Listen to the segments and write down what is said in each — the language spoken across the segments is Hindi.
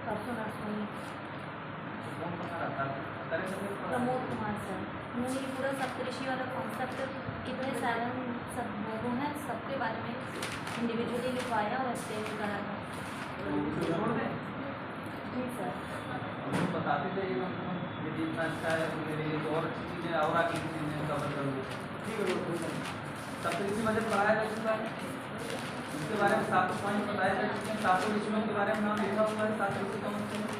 परसों नर्सरी कौन बता रहा था? प्रमोद कुमार सर, उन्होंने ये पूरा सप्तऋषि वाला कॉन्सेप्ट कितने सालन सब वो हैं सबके बारे में इंडिविजुअली लिखवाया और एक्सप्लेन करा था। छोड़ दें? जी सर। हम बताते थे ये जितना अच्छा है तो मेरे लिए तो और अच्छी चीज़ें और आगे की चीज़ें कवर करूँगी। ठीक है, सप्तऋषि बजट पढ़ाया जा चुका है, इसके बारे में 7 पॉइंट बताए जा चुके हैं, 7 ऋषियों के बारे में नाम लिखा हुआ है, 7 ऋषि कौन से हैं?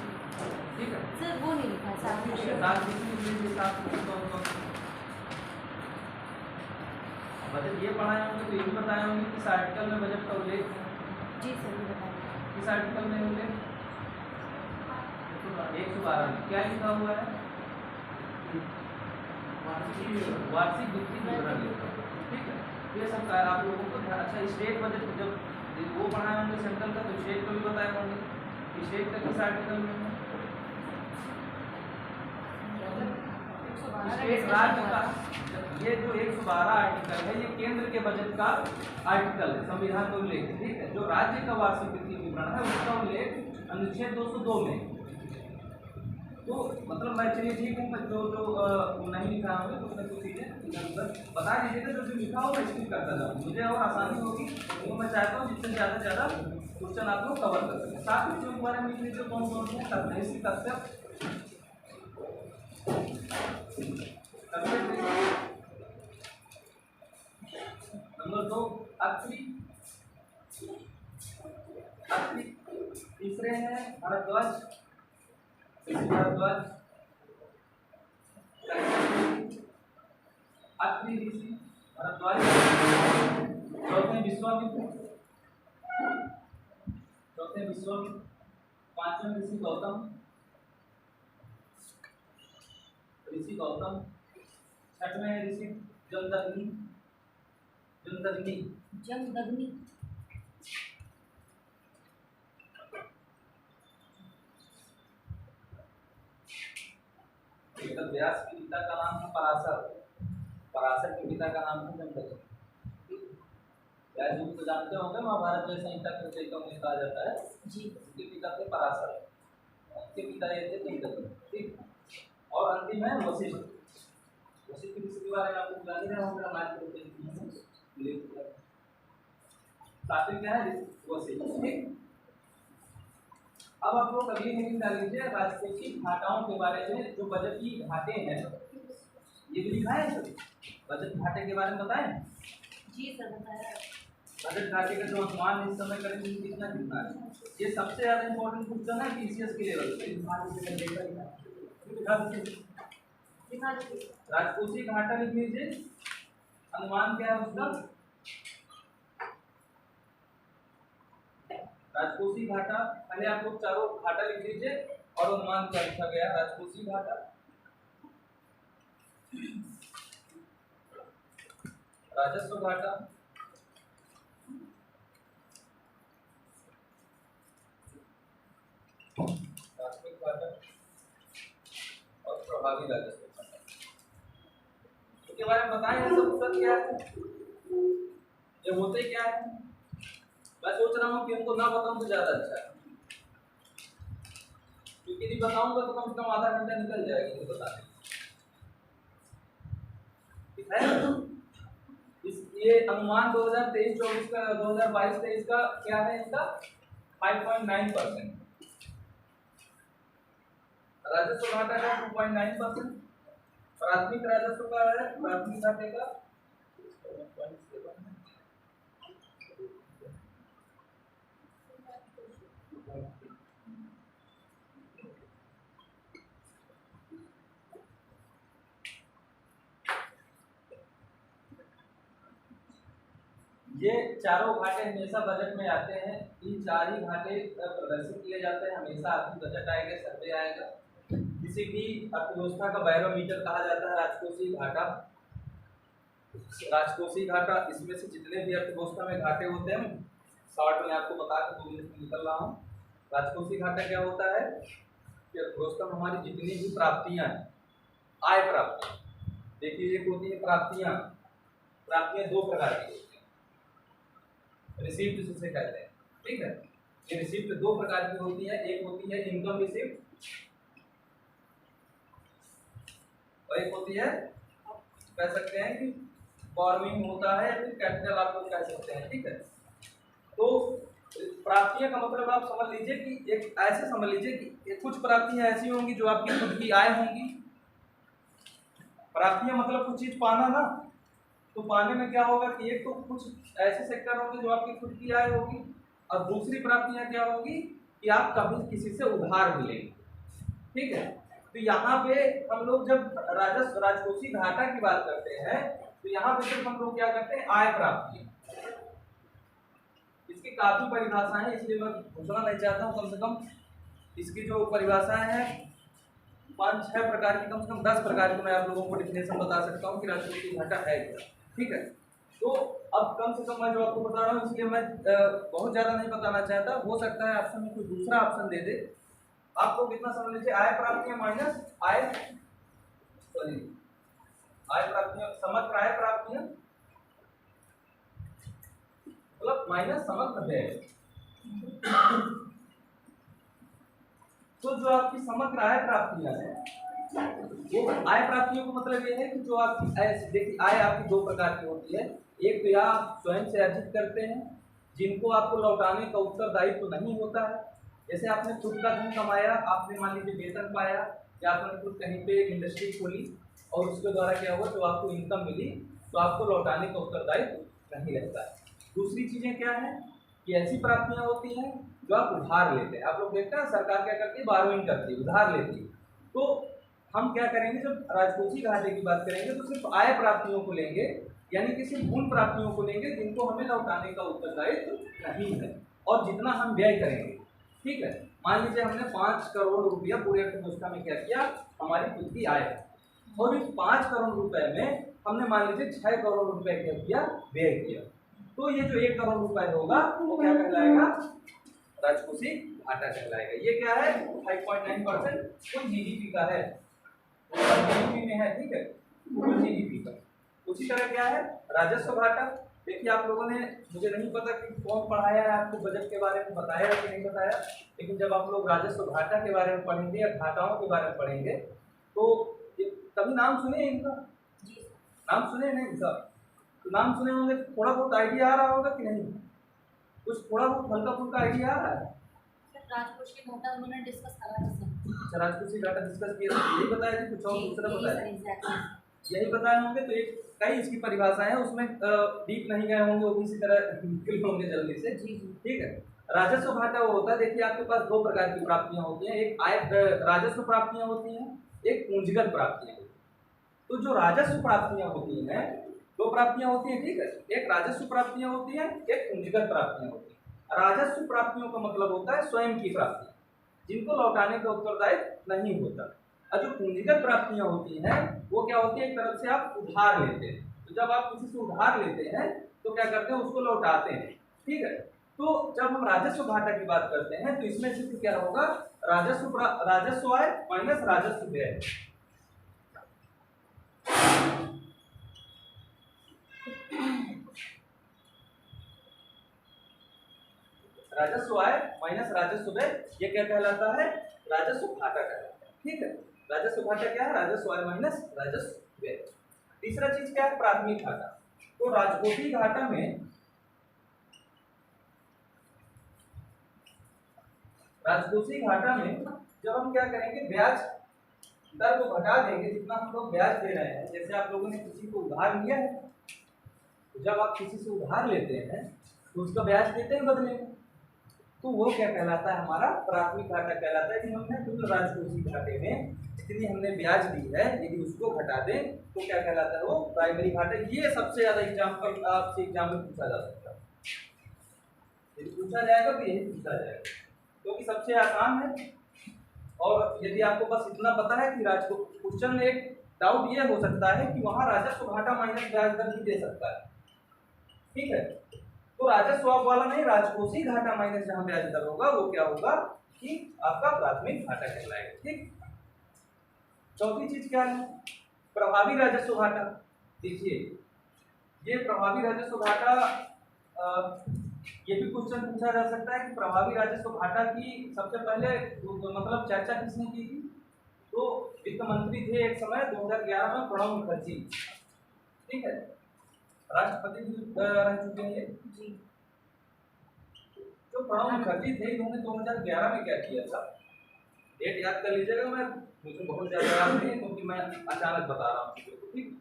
ठीक है सर वो नहीं लिखा है 7 ऋषि। 7 ऋषि 7 ऋषि कौन से? बजट ये पढ़ाए होंगे तो ये भी बताए होंगे किस आर्टिकल में बजट का उल्लेख है। जी सर ये बताइए। किस आर्टिकल में उल्लेख? 112 में क्या लिखा हुआ है? वार्षिक वित्तीय विवरण लिखा हुआ है। ठीक है, ये सब का आप लोगों को अच्छा स्टेट बजट जब वो पढ़ाए होंगे सेंट्रल का तो स्टेट को भी बताए होंगे स्टेट का किस आर्टिकल में है? स्टेट राज्य का ये जो 112 आर्टिकल है ये केंद्र के बजट का आर्टिकल है, संविधान का उल्लेख। ठीक है, जो राज्य का वार्षिक वित्तीय विवरण है उसका उल्लेख अनुच्छेद 202 में। तो मतलब मैं चलिए ठीक हूँ, जो जो नहीं लिखा होगा तो उसमें कुछ चीज़ें बता दीजिएगा, जो जो लिखा हो मैं स्किप करता जाऊँ, मुझे और आसानी होगी। तो मैं चाहता हूँ जिससे ज़्यादा से ज़्यादा क्वेश्चन आप लोग कवर कर सकें। 7 विषयों के बारे में लिख लीजिए कौन कौन से तथ्य तथ्य नंबर 2 अक्षरी, तीसरे हैं भारद्वाज, भारद्वाज अत्रि ऋषि भारद्वाज, चौथे विश्वामित्र, पांचवें ऋषि गौतम, छठवें ऋषि जमदग्नि, व्यास के पिता का नाम है पराशर, पराशर के पिता का नाम है जमदग्नि। व्यास जी तो जानते होंगे, महाभारत में संहिता के रचयिता में कहा जाता है जी, उसके पिता थे पराशर, उसके पिता ये थे जमदग्नि। ठीक, और अंतिम है वशिष्ठ। वशिष्ठ ऋषि के बारे में आपको जान ही रहे होंगे, हमारे सात्विक क्या है वशिष्ठ। ठीक, अब आप लोग अगली मीटिंग डाल लीजिए राजकोषीय घाटाओं के बारे में, जो बजट की घाटे हैं ये भी लिखा है सर, बजट घाटे के बारे में बताएं। जी सर बताया। बजट घाटे का जो अनुमान इस समय करेंगे कितना है, ये सबसे ज्यादा इंपॉर्टेंट क्वेश्चन है पीसीएस के लेवल पे। राजकोषीय घाटा लिख लीजिए, अनुमान क्या है उसका? राजकोषीय घाटा, पहले आप लोग चारों घाटा लिख लीजिए और अनुमान क्या लिखा गया? राजकोषीय घाटा, राजस्व घाटा, वास्तविक घाटा और प्रभावी राजस्व घाटा। इसके बारे में बताएं सब उत्तर क्या है, ये होते क्या है? मैं सोच रहा हूँ कि उनको ना बताऊं तो ज्यादा अच्छा है, क्योंकि यदि बताऊंगा तो कम से कम आधा घंटा निकल जाएगा तो बताने। ये अनुमान 2023-24 का 2022-23 का क्या है? इसका 5.9%, राजस्व घाटा का 2.9%, प्राथमिक राजस्व का है, प्राथमिक घाटे का ये चारों घाटे हमेशा बजट में आते हैं। इन 4 ही घाटे प्रदर्शित किए जाते हैं हमेशा। आपकी बजट आएगा, सर्वे आएगा, किसी भी अर्थव्यवस्था का बैरोमीटर कहा जाता है राजकोषीय घाटा। राजकोषीय घाटा, इसमें से जितने भी अर्थव्यवस्था में घाटे होते हैं, शॉर्ट में आपको बता के 2 मिनट में निकल रहा हूँ। राजकोषीय घाटा क्या होता है कि अर्थव्यवस्था में हमारी जितनी भी प्राप्तियां हैं, आय प्राप्तियां, देखिए एक होती है प्राप्तियां 2 प्रकार की होती हैं, रिसीव्ड जिसे कहते हैं। ठीक है, ये रिसिप्ट दो प्रकार की होती है, एक होती है इनकम रिसिप्ट और एक होती है कह सकते हैं कि बॉर्मिंग होता है, फिर कैपिटल आप लोग कह सकते हैं। ठीक है, तो प्राप्तियां का मतलब आप समझ लीजिए कि एक ऐसे समझ लीजिए कि कुछ प्राप्तियां ऐसी होंगी जो आपकी खुद की आय होंगी। प्राप्तियां मतलब कुछ चीज पाना ना, तो पाने में क्या होगा कि एक तो कुछ ऐसे सेक्टर होंगे जो आपकी खुद की आय होगी, और दूसरी प्राप्तियां क्या होगी कि आप कभी किसी से उधार मिलेंगे। ठीक है, तो यहाँ पे हम लोग जब राजस्व राजकोषीय घाटा की बात करते हैं तो यहाँ पे सिर्फ हम लोग क्या करते हैं, आय प्राप्ति। इसकी काफी परिभाषाएं हैं, इसलिए मैं घोषणा नहीं चाहता हूँ, कम से कम इसकी जो परिभाषाएं हैं 5-6 प्रकार की, कम से कम 10 प्रकार की मैं आप लोगों को डिफिनेशन बता सकता हूँ कि राजकोषीय घाटा है क्या। ठीक है, तो अब कम से कम मैं जो आपको बता रहा हूँ इसलिए मैं बहुत ज्यादा नहीं बताना चाहता। हो सकता है ऑप्शन में कोई दूसरा ऑप्शन दे दे। आपको कितना समझ लीजिए, आय प्राप्तियां माइनस आय प्राप्तियां, समग्र आय प्राप्तियां मतलब माइनस समग्र व्यय। तो जो आपकी समग्र आय प्राप्तियां है, वो आय प्राप्तियों का मतलब ये है कि जो आपकी आय, देखिए आय आपकी दो प्रकार की होती है। एक तो आप स्वयं से अर्जित करते हैं जिनको आपको लौटाने का उत्तरदायित्व तो नहीं होता है। जैसे आपने खुद का धन कमाया, आपने मान लीजिए वेतन पाया या आपने खुद कहीं पे इंडस्ट्री खोली और उसके द्वारा क्या हुआ, जो आपको इनकम मिली तो आपको लौटाने का उत्तरदायित्व नहीं रहता है। दूसरी चीजें क्या है कि ऐसी प्राप्तियां होती हैं जो आप उधार लेते हैं। आप लोग देखते हैं सरकार क्या करती है, बारोइंग करती है, उधार लेती है। तो हम क्या करेंगे, जब राजकोषीय घाटे की बात करेंगे तो सिर्फ आय प्राप्तियों को लेंगे, यानी कि सिर्फ उन प्राप्तियों को लेंगे जिनको हमें लौटाने का उत्तरदायित्व नहीं है, और जितना हम व्यय करेंगे। ठीक है, मान लीजिए हमने 5 करोड़ रुपया पूरी अर्थव्यवस्था में क्या किया, हमारी खुद की आय, और इस 5 करोड़ रुपए में हमने मान लीजिए 6 करोड़ रुपए क्या किया, व्यय किया। तो ये जो 1 करोड़ रुपए होगा वो क्या कहलाएगा, राजकोषीय घाटा कहलाएगा। ये क्या है, 5.9% कुल जीडीपी का है, जीडीपी में है। ठीक है, कुल जीडीपी का। उसी तरह क्या है, राजस्व घाटा। देखिए आप लोगों ने, मुझे नहीं पता कि कौन पढ़ाया है आपको, बजट के बारे में बताया कि नहीं बताया, लेकिन जब आप लोग राजस्व घाटा के बारे में पढ़ेंगे या घाटाओं के बारे में पढ़ेंगे तो कभी नाम सुने इनका, नाम सुने नहीं इनका, तो नाम सुने होंगे, थोड़ा बहुत आइडिया आ रहा होगा कि नहीं, कुछ थोड़ा बहुत हल्का फुल्का आइडिया आ रहा है। राजकोषीय घाटा उन्होंने डिस्कस करा था सर। राजकोषीय घाटा डिस्कस किया, यही बताया थी, कुछ और दूसरा बताया, यही बताए होंगे। तो एक कई इसकी परिभाषाएं हैं, उसमें डीप नहीं गए होंगे, वो भी इसी तरह निकल होंगे जल्दी से। ठीक है, राजस्व घाटा वो होता है, देखिए आपके पास दो प्रकार की प्राप्तियां होती हैं, एक आय राजस्व प्राप्तियां होती हैं, एक पूंजीगत प्राप्तियां होती हैं। तो जो राजस्व प्राप्तियां होती हैं, दो प्राप्तियां होती हैं। ठीक है, एक राजस्व प्राप्तियां होती हैं, एक पूंजीगत प्राप्तियां होती हैं। राजस्व प्राप्तियों का मतलब होता है स्वयं की प्राप्ति, जिनको लौटाने का उत्तरदायित्व नहीं होता। और जो पूंजीगत प्राप्तियां होती हैं वो क्या होती है, एक तरफ से आप उधार लेते हैं। तो जब आप किसी से उधार लेते हैं तो क्या करते हैं, उसको लौटाते हैं। ठीक है, तो जब हम राजस्व घाटा की बात करते हैं तो इसमें सिर्फ क्या होगा, राजस्व आय माइनस राजस्व व्यय। राजस्व आय माइनस राजस्व व्यय, ये क्या कहलाता है, राजस्व घाटा कहलाता है। ठीक है, राजस्व घाटा क्या है, राजस्व आय माइनस राजस्व व्यय। तीसरा चीज क्या है, प्राथमिक घाटा। तो राजकोषीय घाटा में, राजकोषीय घाटा में जब हम क्या करेंगे, ब्याज दर को घटा देंगे, जितना हम लोग ब्याज दे रहे हैं। जैसे आप लोगों ने किसी को उधार लिया है, तो जब आप किसी से उधार लेते हैं तो उसका ब्याज देते हैं बदले में, तो वो क्या कहलाता है, हमारा प्राथमिक घाटा कहलाता है। कि हमने कुल राजकोषीय घाटे में जितनी हमने ब्याज दी है, यदि उसको घटा दें तो क्या कहलाता है, वो प्राइमरी घाटा। ये सबसे ज्यादा एग्जाम्पल आपसे एग्जाम में पूछा जा सकता है, यदि पूछा जाएगा तो यही पूछा जाएगा, क्योंकि सबसे आसान है। और यदि आपको बस इतना पता है कि क्वेश्चन में एक डाउट ये हो सकता है कि वहां राजस्व घाटा माइनस ब्याज दर भी दे सकता है। ठीक है, तो राजस्व वाला नहीं, राजकोषीय घाटा माइनस जहां ब्याज दर होगा वो क्या होगा कि आपका प्राथमिक घाटा कहलाएगा। ठीक, चौथी चीज क्या है, प्रभावी राजस्व घाटा। देखिए ये प्रभावी राजस्व घाटा ये भी क्वेश्चन पूछा जा सकता है कि प्रभावी राजस्व घाटा की सबसे पहले मतलब चर्चा किसने की थी? तो वित्त मंत्री थे एक समय 2011 में प्रणब मुखर्जी, ठीक है, राष्ट्रपति भी रह चुके हैं। जी। जो प्रणब मुखर्जी थे इन्होंने 2011 में क्या किया था, डेट याद कर लीजिएगा, मुझे बहुत ज्यादा याद नहीं है क्योंकि मैं अचानक बता रहा हूँ, ठीक।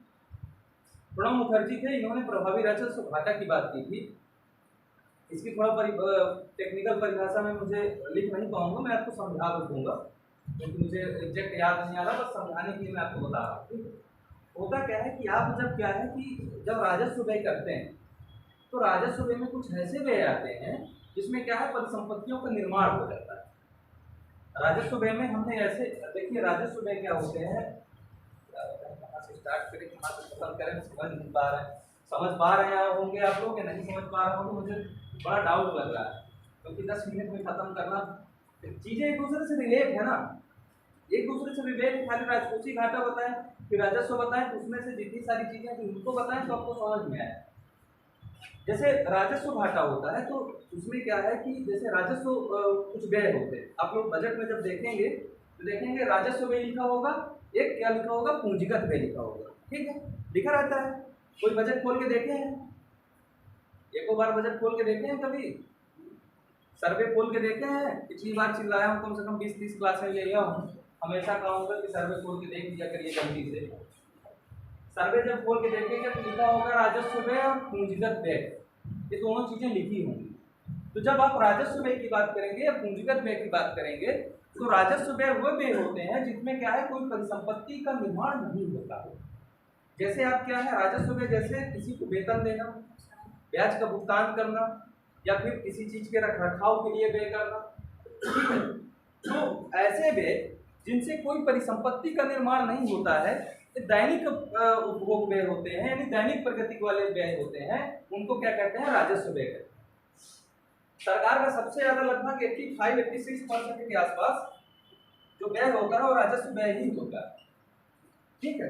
प्रणब मुखर्जी थे, इन्होंने प्रभावी राजस्व घाटा की बात की थी। इसकी थोड़ा टेक्निकल परिभाषा में मुझे लिख नहीं पाऊंगा, मैं आपको समझा दूंगा क्योंकि मुझे एग्जैक्ट याद नहीं आ रहा, बस समझाने के लिए मैं आपको बता रहा हूँ। होता क्या है कि आप जब क्या है कि जब राजस्व व्यय करते हैं तो राजस्व व्यय में कुछ ऐसे व्यय आते हैं जिसमें क्या है परिसंपत्तियों का निर्माण हो जाता है। राजस्व व्यय में हमने ऐसे देखिए, राजस्व व्यय क्या होते हैं, कहाँ से स्टार्ट करें कहाँ से खत्म करें, समझ नहीं पा रहे हैं। समझ पा रहे हैं होंगे आप लोग, नहीं समझ पा रहे होंगे, मुझे बड़ा डाउट लग रहा है क्योंकि 10 मिनट में खत्म करना, चीजें एक दूसरे से रिलेट है ना, एक दूसरे से रिलेट। खाली राजकोषीय घाटा बताएं फिर राजस्व बताएं तो उसमें से जितनी सारी चीजें थी उनको बताएं तो आपको समझ में आए। जैसे राजस्व घाटा होता है तो उसमें क्या है कि जैसे राजस्व कुछ व्यय होते हैं, आप लोग बजट में जब देखेंगे तो देखेंगे राजस्व व्यय लिखा होगा, एक क्या लिखा होगा, पूंजीगत व्यय लिखा होगा, ठीक है, लिखा रहता है। कोई बजट खोल के देखे हैं, एक बार बजट खोल के देखे हैं, कभी सर्वे खोल के देखे हैं? पिछली बार चिल्लाया हूँ कम से कम 20-30 क्लास में ले लिया हूँ, हमेशा कहूँगा कि सर्वे खोल के देख लिया करिए गलती से। सर्वे जब खोल के देखेंगे तो लिखा होगा राजस्व व्यय और पूंजीगत व्यय, ये दोनों चीजें लिखी होंगी। तो जब आप राजस्व व्यय की बात करेंगे या पूंजीगत व्यय की बात करेंगे तो राजस्व व्यय वो व्यय होते हैं जिसमें क्या है कोई परिसंपत्ति का निर्माण नहीं होता है। जैसे आप क्या है राजस्व व्यय, जैसे किसी को वेतन देना, ब्याज का भुगतान करना या फिर किसी चीज के रखरखाव के लिए व्यय करना, ठीक है। तो ऐसे व्यय जिनसे कोई परिसंपत्ति का निर्माण नहीं होता है, दैनिक उपभोग व्यय होते हैं, यानी दैनिक प्रगति वाले व्यय होते हैं, उनको क्या कहते हैं, राजस्व व्यय कहते हैं। सरकार का सबसे ज्यादा लगभग 85-86% के आसपास जो व्यय होता है वो राजस्व व्यय ही होता है, ठीक है।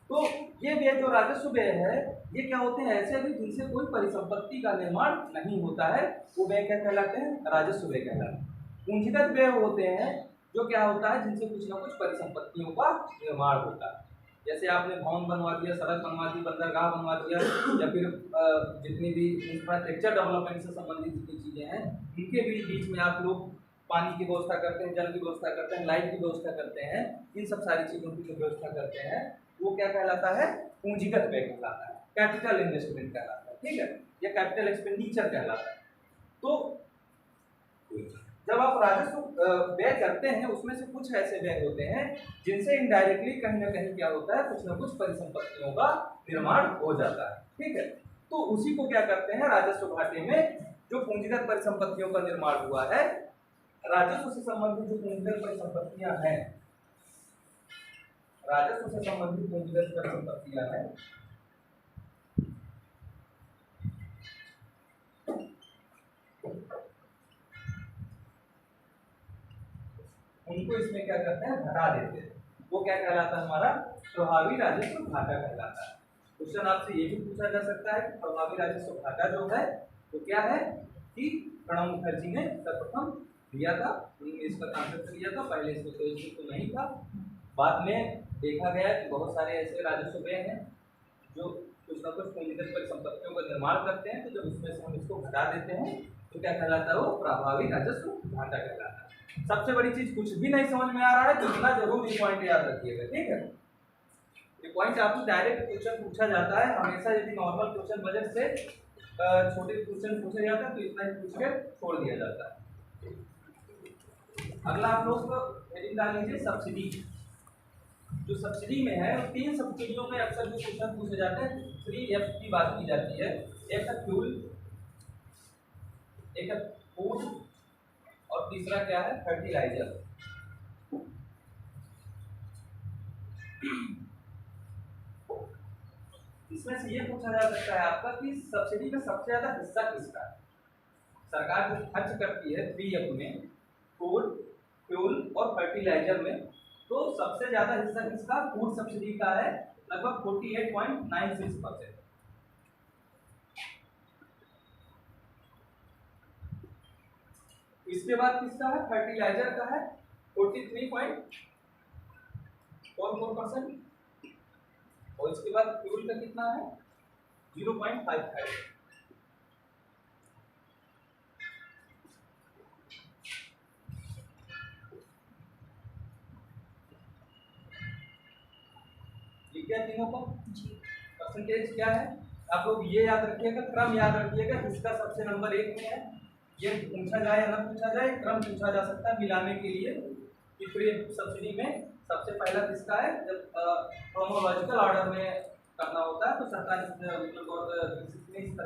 तो ये व्यय जो राजस्व व्यय है ये क्या होते हैं, ऐसे भी जिनसे कोई परिसंपत्ति का निर्माण नहीं होता है, वो व्यय क्या कहलाते हैं, राजस्व व्यय कहलाते हैं। पूंजीगत व्यय होते हैं जो क्या होता है, जिनसे कुछ ना कुछ परिसंपत्तियों का निर्माण होता है। जैसे आपने भवन बनवा दिया, सड़क बनवा दी, बंदरगाह बनवा दिया, या फिर जितनी भी इंफ्रास्ट्रक्चर डेवलपमेंट से संबंधित जितनी चीजें हैं उनके भी बीच में आप लोग पानी की व्यवस्था करते हैं, जल की व्यवस्था करते हैं, लाइट की व्यवस्था करते हैं, इन सब सारी चीजों की जो व्यवस्था करते हैं वो क्या कहलाता है, पूंजीगत व्यय कहलाता है, कैपिटल इन्वेस्टमेंट कहलाता है, ठीक है, या कैपिटल एक्सपेंडिचर कहलाता है। तो जब आप राजस्व व्यय करते हैं उसमें से कुछ ऐसे व्यय होते हैं जिनसे इनडायरेक्टली कहीं ना कहीं क्या होता है, कुछ ना कुछ परिसंपत्तियों का निर्माण हो जाता है, ठीक है। तो उसी को क्या करते हैं, राजस्व घाटे में जो पूंजीगत परिसंपत्तियों का निर्माण हुआ है, राजस्व से संबंधित जो पूंजीगत परिसंपत्तियां हैं, राजस्व से संबंधित पूंजीगत परिसंपत्तियां हैं, उनको इसमें क्या करते हैं, घटा देते हैं। वो क्या कहलाता है, हमारा प्रभावी राजस्व घाटा कहलाता है। क्वेश्चन आपसे ये भी पूछा जा सकता है कि प्रभावी राजस्व घाटा जो है वो क्या है, कि प्रणब मुखर्जी ने सर्वप्रथम दिया था, इसका कॉन्सेप्ट दिया था, पहले इसको तो नहीं था, बाद में देखा गया कि बहुत सारे ऐसे राजस्व व्यय हैं जो कुछ ना कुछ पूंजीगत परिसंपत्तियों का निर्माण करते हैं, तो जब उसमें से हम इसको घटा देते हैं तो क्या कहलाता है, वो प्रभावी राजस्व घाटा कहलाता है। सबसे बड़ी चीज, कुछ भी नहीं समझ में आ रहा है तो इतना जरूर ये पॉइंट याद रखिएगा, ठीक है। ये पॉइंट आपसे डायरेक्ट क्वेश्चन पूछा जाता है हमेशा, यदि नॉर्मल क्वेश्चन बजट से छोटे क्वेश्चन पूछे जाते हैं तो इतना ही पूछ के छोड़ दिया जाता है। अगला आप लोग हेडिंग डाल लीजिए सब्सिडी। जो सब्सिडी में है 3 सब्सिडियों में अक्सर जो क्वेश्चन पूछे जाते हैं, 3F की बात की जाती है। एक है फ्यूल, एक है फूड और तीसरा क्या है, फर्टिलाइजर। इसमें से ये पूछा जा सकता है आपका कि सब्सिडी में सबसे ज्यादा हिस्सा किसका है। सरकार जो खर्च करती है 3F में, फूड, फ्यूल और फर्टिलाइजर में, तो सबसे ज्यादा हिस्सा किसका, फूड सब्सिडी का है, लगभग 48.96%। इसके बाद किसका है, फर्टिलाइजर का है 43.44%, और इसके बाद फ्यूल का कितना है 0.55। ठीक है, तीनों को परसेंटेज क्या है, आप लोग ये याद रखिएगा, क्रम याद रखिएगा, इसका सबसे नंबर 1 में है। ये पूछा जाए या ना पूछा जाए, क्रम पूछा जा सकता है मिलाने के लिए कि फ्री सब्सिडी में सबसे पहला किसका है। जब क्रोनोलॉजिकल ऑर्डर में करना होता है तो सरकार इस तरह के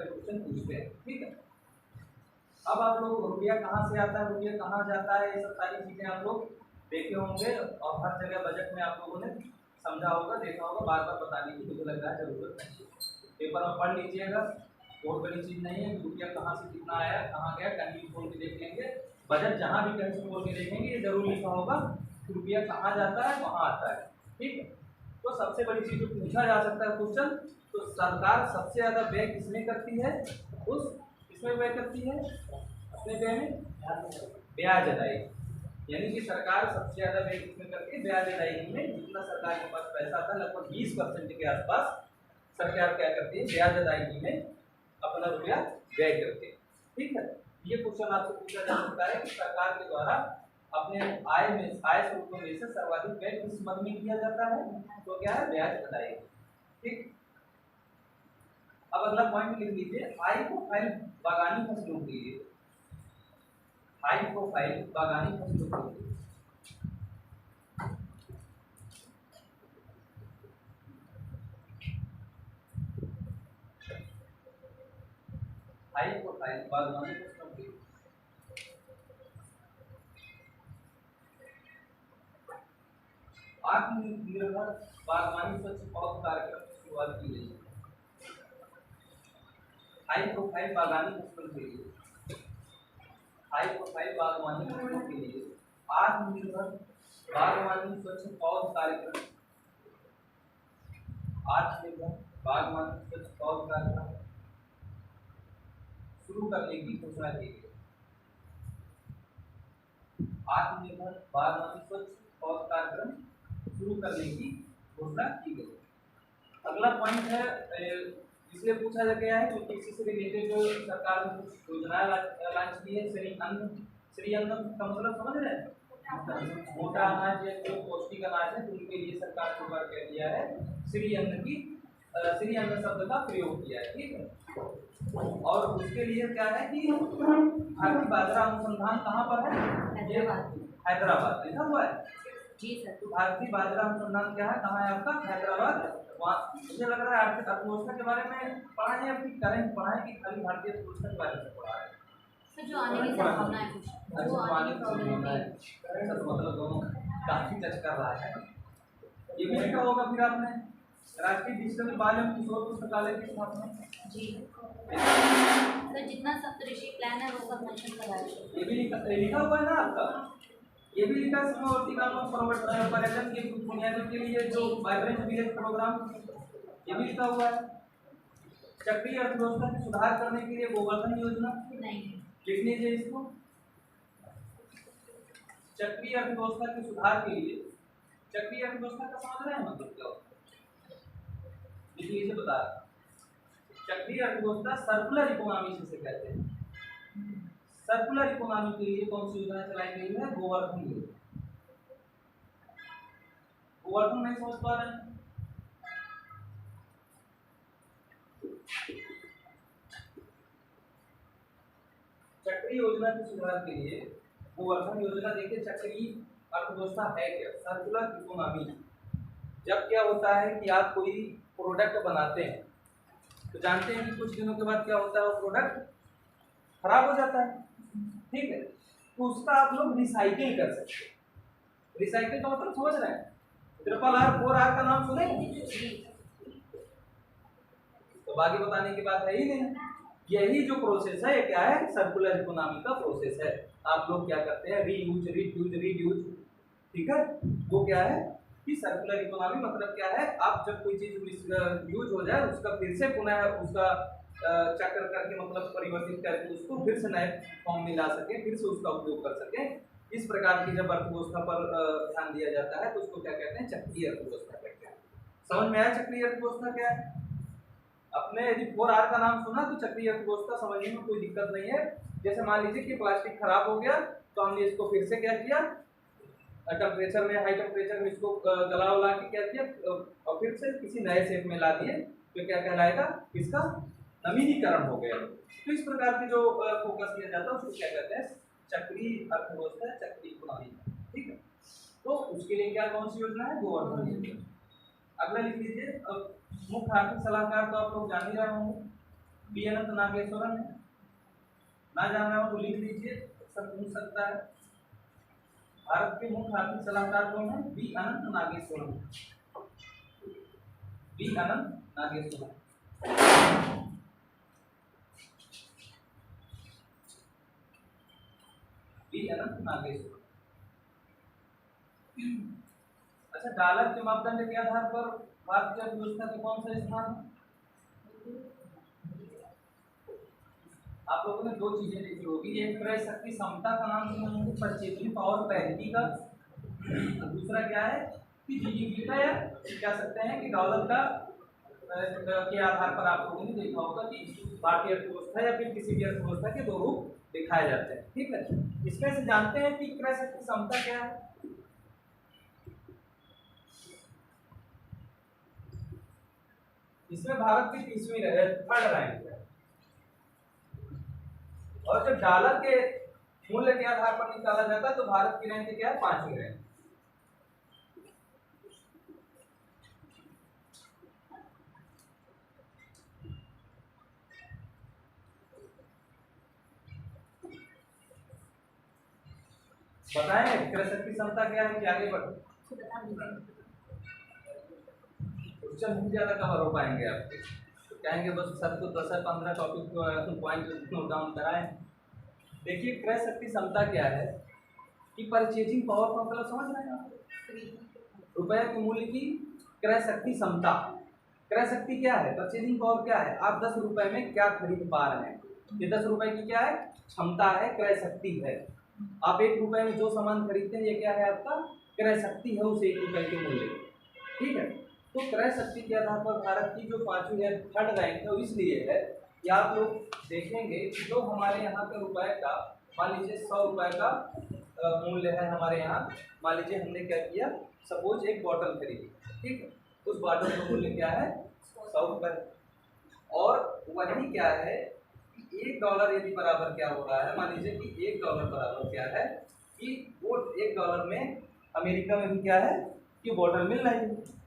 क्वेश्चन पूछते हैं। ठीक है, अब आप लोग रुपया कहाँ से आता है, रुपया कहाँ जाता है, ये सब सारी चीज़ें आप लोग देखे होंगे और हर जगह बजट में आप लोगों ने समझा होगा, देखा होगा, बार बार बताने की मुझे लग रहा है जरूरत नहीं है। पेपर में पढ़ लीजिएगा, बहुत बड़ी चीज़ नहीं है। रुपया कहाँ से कितना आया, कहाँ गया, कहीं खोल के देख लेंगे, बजट जहाँ भी कहीं से खोल के देखेंगे ये जरूर लिखा होगा कि रुपया कहाँ जाता है, कहाँ आता है। ठीक है, तो सबसे बड़ी चीज़ जो पूछा जा सकता है क्वेश्चन, तो सरकार सबसे ज़्यादा व्यय किसमें करती है, उस किसमें व्यय करती है, अपने व्यय में ब्याज अदायगी, यानी कि सरकार सबसे ज़्यादा व्यय किसमें करती है, ब्याज अदायगी में। जितना सरकार के पास पैसा आता है लगभग 20% के आसपास सरकार क्या करती है, ब्याज अदायगी में अपना रुपया व्यय करती है। ठीक है, ये क्वेश्चन आपसे पूछा जा सकता है कि सरकार के द्वारा अपने आय स्रोतों में से सर्वाधिक व्यय किस मद में किया जाता है, तो क्या है, ब्याज अदायगी। ठीक, अब अगला पॉइंट लिख लीजिए, हाई प्रोफाइल बागानी फसलों के लिए, हाई प्रोफाइल बागानी फसलों के लिए हाई प्रोफाइल बागवानी फसलों के लिए आत्मनिर्भर बागवानी स्वच्छ पौध कार्यक्रम की शुरुआत की गई है। हाई प्रोफाइल बागवानी फसलों के लिए, हाई प्रोफाइल बागवानी फसलों के लिए आत्मनिर्भर बागवानी स्वच्छ पौध कार्यक्रम, आत्मनिर्भर बागवानी स्वच्छ पौध कार्यक्रम शुरू करने की घोषणा की गई। आत्मनिर्भर बागवानी स्वच्छ पौध कार्यक्रम शुरू करने की घोषणा की गई। अगला पॉइंट है, इसलिए पूछा गया है क्योंकि इसी से रिलेटेड सरकार ने कुछ योजनाएं लॉन्च की है। श्री अन्न का मतलब समझ रहे हैं, मोटा अनाज या जो पौष्टिक अनाज है तो उनके लिए सरकार ने क्या किया है, श्री अन्न शब्द का प्रयोग किया है। ठीक है, और उसके लिए क्या है कि भारतीय बाजरा अनुसंधान कहाँ पर है, हैदराबाद लिखा हुआ है। जी सर, तो भारतीय बाजरा अनुसंधान क्या है, कहाँ है आपका, हैदराबाद। मुझे लग रहा है आर्थिक अर्थव्यवस्था के बारे में पढ़ा है या फिर करेंट पढ़ा है कि खाली भारतीय अर्थव्यवस्था के बारे में पढ़ा है। सर जो आने की संभावना है कुछ, जो आने की संभावना है सर, मतलब दोनों काफी टच कर रहा है। ये भी लिखा होगा फिर आपने, राष्ट्रीय डिजिटल बाल एवं किशोर पुस्तकालय की स्थापना। जी सर, जितना सप्तऋषि प्लान है वो सब मेंशन करा है। ये भी लिखा हुआ है ना आपका, ये भी लिखा सीमावर्ती गांवों पर्यटन के बुनियादी के लिए जो वाइब्रेंट विलेज प्रोग्राम, ये भी लिखा हुआ है। चक्रीय अर्थव्यवस्था में सुधार करने के लिए गोवर्धन योजना, नहीं लिख लीजिए इसको। चक्रीय अर्थव्यवस्था के सुधार के लिए, चक्रीय अर्थव्यवस्था का समझ रहे हैं मतलब क्या होता है, लिख लीजिए, बता रहा। चक्रीय अर्थव्यवस्था सर्कुलर इकोनॉमी से कहते हैं। सर्कुलर इकोनॉमी के लिए कौन सी योजना चलाई गई है, गोवर्धन योजना। गोवर्धन नहीं समझ पा रहे हैं, चक्रीय योजना के सुधार के लिए गोवर्धन योजना। देखिए चक्रीय अर्थव्यवस्था है क्या, सर्कुलर इकोनॉमी। जब क्या होता है कि आप कोई प्रोडक्ट बनाते हैं तो जानते हैं कि कुछ दिनों के बाद क्या होता है, वो प्रोडक्ट खराब हो जाता है। ठीक है, तो उसका आप लोग रिसाइकिल कर सकते हैं। रिसाइकिल का मतलब समझ रहे हैं, 4R का नाम सुने, तो बाकी बताने की बात है ही नहीं। यही जो प्रोसेस है क्या है, सर्कुलर इकोनॉमी का प्रोसेस है। आप लोग क्या करते हैं, रीयूज रिड्यूज रीड्यूज। ठीक है, वो क्या है कि सर्कुलर इकोनॉमी मतलब क्या है, आप जब कोई चीज यूज हो जाए उसका फिर से पुनः उसका चक्र करके मतलब परिवर्तित करके उसको फिर से नए फॉर्म में ला सके, फिर से उसका उपयोग कर सके। इस प्रकार की जब अर्थव्यवस्था पर ध्यान दिया जाता है तो उसको क्या कहते हैं, चक्रीय अर्थव्यवस्था कहते हैं। समझ में आया चक्रीय अर्थव्यवस्था क्या है? अपने यदि 4R का नाम सुना तो चक्रीय अर्थव्यवस्था समझने में कोई दिक्कत नहीं है। जैसे मान लीजिए कि प्लास्टिक खराब हो गया तो हमने इसको फिर से क्या किया, टेम्परेचर में, हाई टेम्परेचर में इसको गला उला के क्या किया और फिर से किसी नए शेप में ला दिए, तो क्या कहलाएगा, इसका नवीनीकरण हो गया। तो इस प्रकार की जो फोकस किया जाता है उसको क्या कहते हैं, चक्रीय अर्थव्यवस्था, चक्रीय प्रणाली। ठीक है, तो उसके लिए क्या कौन सी योजना है, गोवर्धन योजना। अगला लिख लीजिए। अब मुख्य आर्थिक सलाहकार तो आप लोग जान ही रहे होंगे, बी अनंत नागेश्वरन है। ना जान रहे हो तो लिख लीजिए, सब पूछ सकता है। भारत के मुख्य आर्थिक सलाहकार कौन है, बी अनंत नागेश्वरन। बी अनंत नागेश्वरन। बी अनंत नागेश्वरन। अच्छा, डॉलर के मापदंड के आधार पर भारत की अर्थव्यवस्था का कौन सा स्थान है? आप लोगों ने दो चीजें लिखी होगी, एक क्रय शक्ति क्षमता का नाम सुना होगा, परचेजिंग पावर पैरिटी का। दूसरा क्या है कि जीडीपी का, या कह सकते हैं कि डॉलर का के आधार पर आप लोगों ने देखा होगा कि भारतीय अर्थव्यवस्था या फिर किसी भी अर्थव्यवस्था के दो रूप दिखाए जाते हैं। ठीक है, इसमें से जानते हैं कि क्रय शक्ति क्षमता क्या है। इसमें भारत की 30वीं थर्ड रैंक है, और जब डॉलर के मूल्य के आधार पर निकाला जाता है तो भारत की रैंक क्या है, 5वीं रैंक। बताएं क्रय शक्ति क्षमता क्या है कि आगे बढ़ो, क्वेश्चन बहुत ज्यादा कवर हो पाएंगे आपके, तो कहेंगे बस सबको 10 से 15 टॉपिक पॉइंट नोट डाउन कराएं। देखिए क्रय शक्ति क्षमता क्या है कि परचेजिंग पावर का मतलब समझ रहे हैं आप, रुपए के मूल्य की क्रय शक्ति क्षमता। क्रय शक्ति क्या है, परचेजिंग पावर क्या है, आप 10 रुपए में क्या खरीद पा रहे हैं, ये 10 रुपए की क्या है, क्षमता है, क्रय शक्ति है। आप 1 रुपए में जो सामान खरीदते हैं ये क्या है, आपका क्रय शक्ति है उस 1 रुपए के मूल्य। ठीक है, तो क्रय शक्ति के आधार पर भारत की जो 5वीं है, थर्ड रैंक है, वो इसलिए है कि आप लोग देखेंगे कि जो हमारे यहाँ के रुपए का, मान लीजिए 100 रुपए का मूल्य है हमारे यहाँ, मान लीजिए हमने क्या किया, सपोज एक बॉटल खरीदी, ठीक है, उस बॉटल का मूल्य क्या है, 100 रुपए, और वही क्या है कि $1 यदि बराबर क्या हो रहा है, मान लीजिए कि $1 बराबर क्या है कि वो $1 में अमेरिका में भी क्या है कि बॉटल मिल रही है।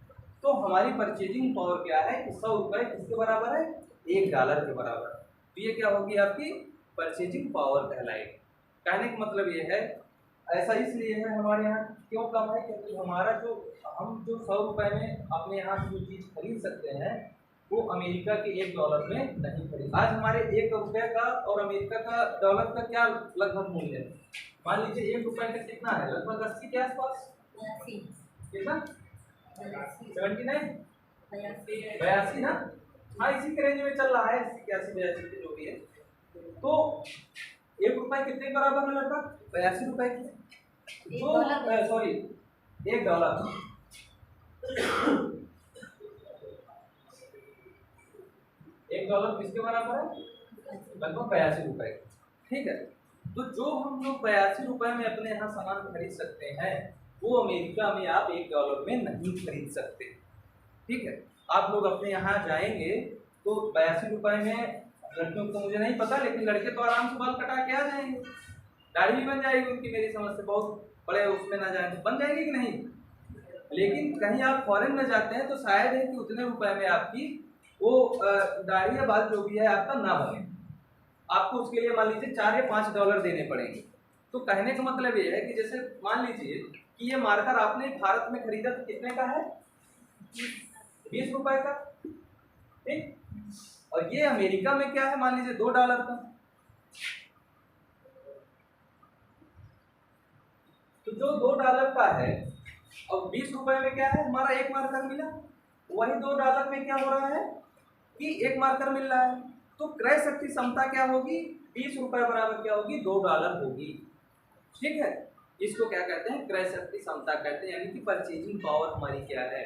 तो हमारी परचेजिंग पावर क्या है कि 100 रुपए किसके बराबर है, $1 के बराबर। तो ये क्या होगी, आपकी परचेजिंग पावर कहलाएगी। कहने का मतलब ये है, ऐसा इसलिए है हमारे यहाँ क्यों कम है, क्योंकि हमारा जो हम जो 100 रुपए में अपने यहाँ जो चीज़ खरीद सकते हैं वो अमेरिका के $1 में नहीं खरीद। आज हमारे 1 रुपये का और अमेरिका का डॉलर का क्या लगभग मूल्य है, मान लीजिए 1 रुपये का कितना है, लगभग 80 के आसपास, कितना 79 82 ना, हाँ इसी के रेंज में चल रहा है, 81 82 जो भी है। तो 1 रुपये कितने के बराबर में, लगभग 82 रुपए की, जो सॉरी $1 $1 किसके बराबर है, लगभग 82 रुपए। ठीक है, तो जो हम लोग 82 रुपए में अपने यहाँ सामान खरीद सकते हैं वो अमेरिका में आप $1 में नहीं खरीद सकते। ठीक है, आप लोग अपने यहाँ जाएंगे तो 82 रुपए में, लड़कियों को तो मुझे नहीं पता, लेकिन लड़के तो आराम से बाल कटा के आ जाएंगे, दाढ़ी भी बन जाएगी उनकी, मेरी समझ से बहुत बड़े उसमें ना जाए बन जाएगी कि नहीं। लेकिन कहीं आप फॉरेन में जाते हैं तो शायद है कि उतने रुपए में आपकी वो दाढ़ी या बाल जो भी है आपका ना बने, आपको उसके लिए मान लीजिए $4 या $5 देने पड़ेंगे। तो कहने का मतलब ये है कि जैसे मान लीजिए कि ये मार्कर आपने भारत में खरीदा तो कितने का है, 20 रुपए का, ठीक, और ये अमेरिका में क्या है, मान लीजिए $2 का। तो जो $2 का है और 20 रुपए में क्या है, हमारा 1 मार्कर मिला, वही $2 में क्या हो रहा है कि 1 मार्कर मिल रहा है। तो क्रय शक्ति क्षमता क्या होगी, 20 रुपए बराबर क्या होगी, $2 होगी। ठीक है, इसको क्या कहते हैं, क्रय शक्ति क्षमता कहते हैं, यानी कि परचेजिंग पावर हमारी क्या है।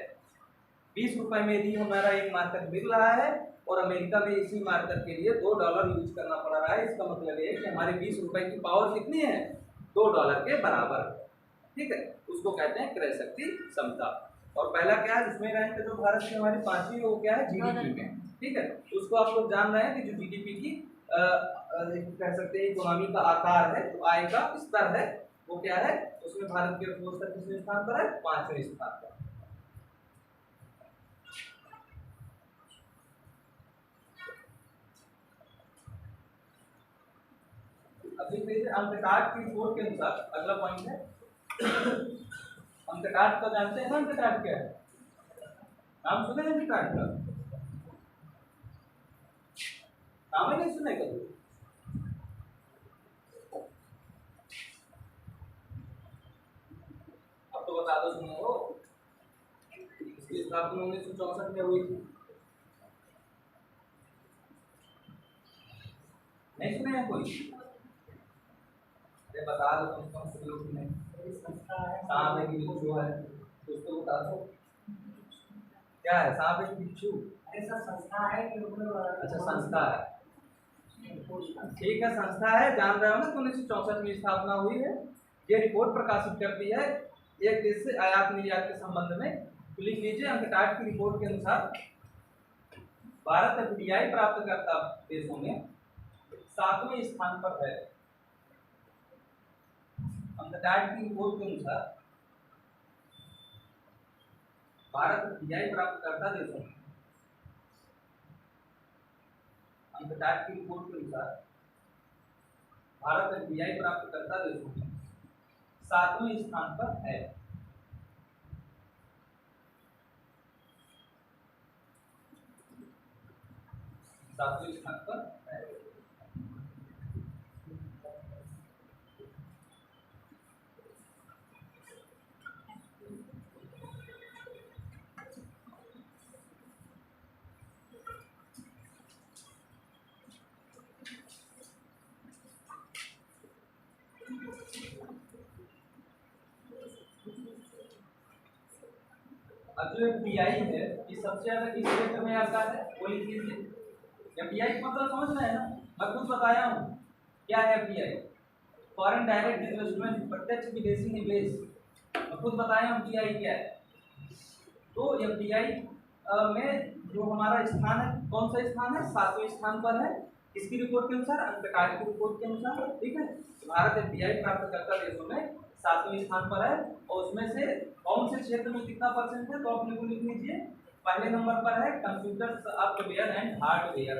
20 रुपए में यदि हमारा एक मार्कर मिल रहा है और अमेरिका में इसी मार्कर के लिए $2 यूज करना पड़ रहा है, इसका मतलब ये है कि हमारे 20 रुपए की पावर कितनी है, $2 के बराबर। ठीक है, उसको कहते हैं क्रय शक्ति क्षमता। और पहला क्या है, इसमें रैंक जो भारत की हमारी 5वीं, वो क्या है, जीडीपी में। ठीक है, उसको आप लोग जान रहे हैं कि जो जीडीपी की कह सकते हैं इकोनॉमी का आकार है, तो आय का स्तर है, वो क्या है, उसमें भारत की अर्थव्यवस्था किसवें स्थान पर है, 5वें स्थान पर। अभी देखिए अंकटाट की रिपोर्ट के अनुसार अगला पॉइंट है, अंकटाट को जानते हैं ना, अंकटाट क्या है, नाम सुने हैं अंकटाट का, नाम ही नहीं सुने कभी। अब तो बता दो सुने हो, इसकी स्थापना 1964 में हुई थी, नहीं सुने हैं कोई, बता दो कौन से लोग सुने, सांप है कि बिच्छू है, उसको बता दो क्या है, सांप है कि बिच्छू, ऐसा संस्था है कि अच्छा संस्था है, ठीक है संस्था है, जान रहे हो ना, 1964 में स्थापना हुई है। ये रिपोर्ट प्रकाशित करती है एक देश से आयात निर्यात के संबंध में। तो लिख लीजिए अंकटाट की रिपोर्ट के अनुसार भारत एफडीआई प्राप्तकर्ता देशों में 7वें स्थान पर है। अंकटाट की रिपोर्ट के अनुसार भारत एफडीआई प्राप्तकर्ता देशों में, अंकटाट की रिपोर्ट के अनुसार भारत एफडीआई प्राप्तकर्ता देशों में 7वें स्थान पर है। सातवें स्थान पर है। अब जो एफडीआई है ये सबसे ज्यादा किस क्षेत्र में आता है, वो लिख लीजिए। एफडीआई मतलब समझ रहे हैं ना, मैं खुद बताया हूँ क्या है एफडीआई, फॉरेन डायरेक्ट इन्वेस्टमेंट, प्रत्यक्ष विदेशी निवेश, मैं खुद बताया हूँ एफडीआई क्या है। तो एफडीआई में जो हमारा स्थान है, कौन सा स्थान है, 7वें स्थान पर है इसकी रिपोर्ट के अनुसार, अंकटाट की रिपोर्ट के अनुसार। ठीक है, भारत एफडीआई प्राप्तकर्ता देशों में 7वें स्थान पर है। और उसमें से कौन से क्षेत्र में कितना परसेंट है, तो अपने को लिख लीजिए। पहले नंबर पर है computer software and hardware,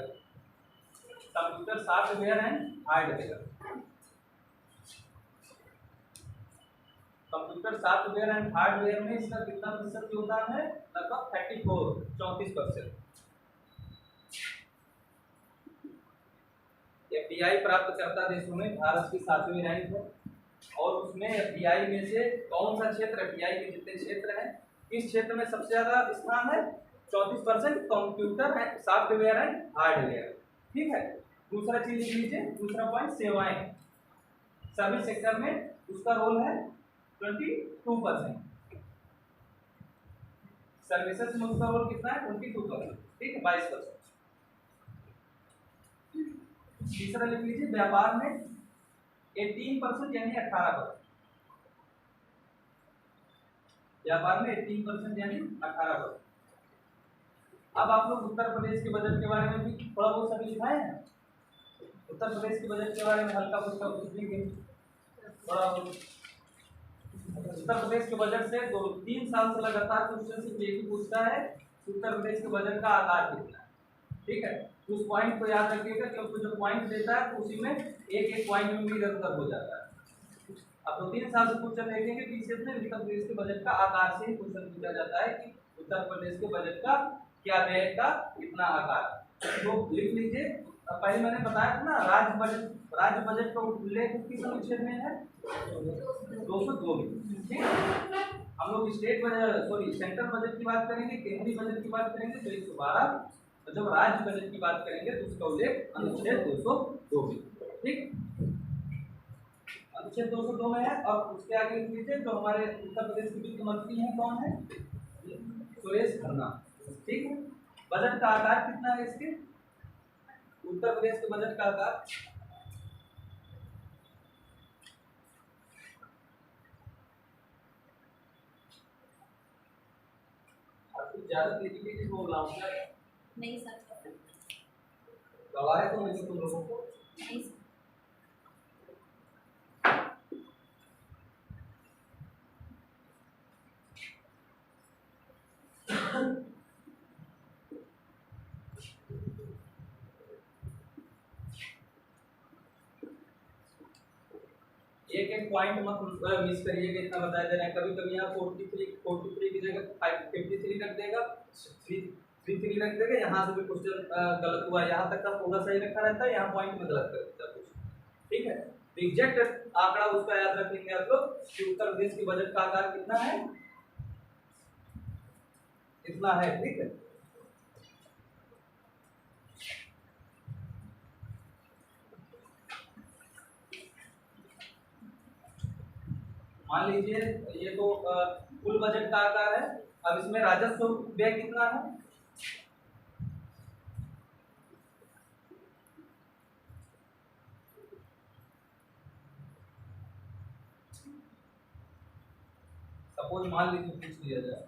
computer software and hardware, computer software and hardware में इसका कितना प्रतिशत योगदान है, लगभग 34% एफडीआई प्राप्तकर्ता देशों में भारत की 7वीं रैंक है। और उसमें एफडीआई में से कौन सा क्षेत्र, एफडीआई के जितने क्षेत्र हैं, इस क्षेत्र में सबसे ज्यादा स्थान है 34% computer and software and hardware. ठीक है, दूसरा चीज लिख लीजिए, दूसरा पॉइंट सेवाएं, सर्विस सेक्टर में उसका रोल है 22%, सर्विसेज में उसका रोल कितना है 22%। ठीक है, 22%। तीसरा लिख लीजिए, व्यापार में 18% यानी 18%, व्यापार में 18% यानी 18%। अब आप लोग उत्तर प्रदेश के बजट के बारे में भी थोड़ा बहुत सभी लिखाए हैं, उत्तर प्रदेश के बजट के बारे में हल्का फुल्का कुछ भी थोड़ा बहुत। उत्तर प्रदेश के बजट से 2-3 साल से लगातार क्वेश्चन सिर्फ एक ही पूछता है, उत्तर प्रदेश के बजट का आकार कितना है। ठीक है, उस पॉइंट को याद रखिएगा कि उसको जो पॉइंट देता है तो उसी में एक पॉइंट में भी इधर उधर हो जाता है। अब 2-3 साल से क्वेश्चन देखेंगे पीछे से उत्तर प्रदेश के बजट का आकार से ही क्वेश्चन पूछा जाता है कि उत्तर प्रदेश के बजट का क्या व्यय का कितना आकार, तो लिख लीजिए। पहले मैंने बताया था ना, राज्य बजट का उल्लेख किस अनुच्छेद में है, 202 में। ठीक है, हम लोग स्टेट बजट सेंट्रल बजट की बात करेंगे, केंद्रीय बजट की बात करेंगे तो 112 तो जब राज्य बजट की बात करेंगे तो उसका उल्लेख अनुच्छेद 202 में, ठीक, अनुच्छेद 202 में है। और उसके आगे लिख लीजिए जो हमारे उत्तर प्रदेश के वित्त मंत्री हैं कौन है, सुरेश खन्ना, ठीक है। बजट का आकार कितना है इसके, उत्तर प्रदेश के बजट का आकार ज्यादा तेजी बोल रहा हूँ नहीं सर, गवाह है तो मैं तुम लोगों को नहीं सर। एक एक पॉइंट मत मिस करिए कि इतना बताया जा रहा है। कभी कभी यहाँ 43 की जगह 53 रख देगा, 33 रख देगा, यहाँ से भी क्वेश्चन गलत हुआ, यहाँ तक का पूरा सही रखा रहता है, यहाँ पॉइंट में गलत कर देता है कुछ, ठीक है। तो एग्जैक्ट आंकड़ा उसका याद रखेंगे आप लोग कि उत्तर प्रदेश के बजट का आकार कितना है, इतना है, ठीक है। मान लीजिए ये तो कुल बजट का आकार है। अब इसमें राजस्व व्यय कितना है, सपोज मान लीजिए पूछ लिया जाए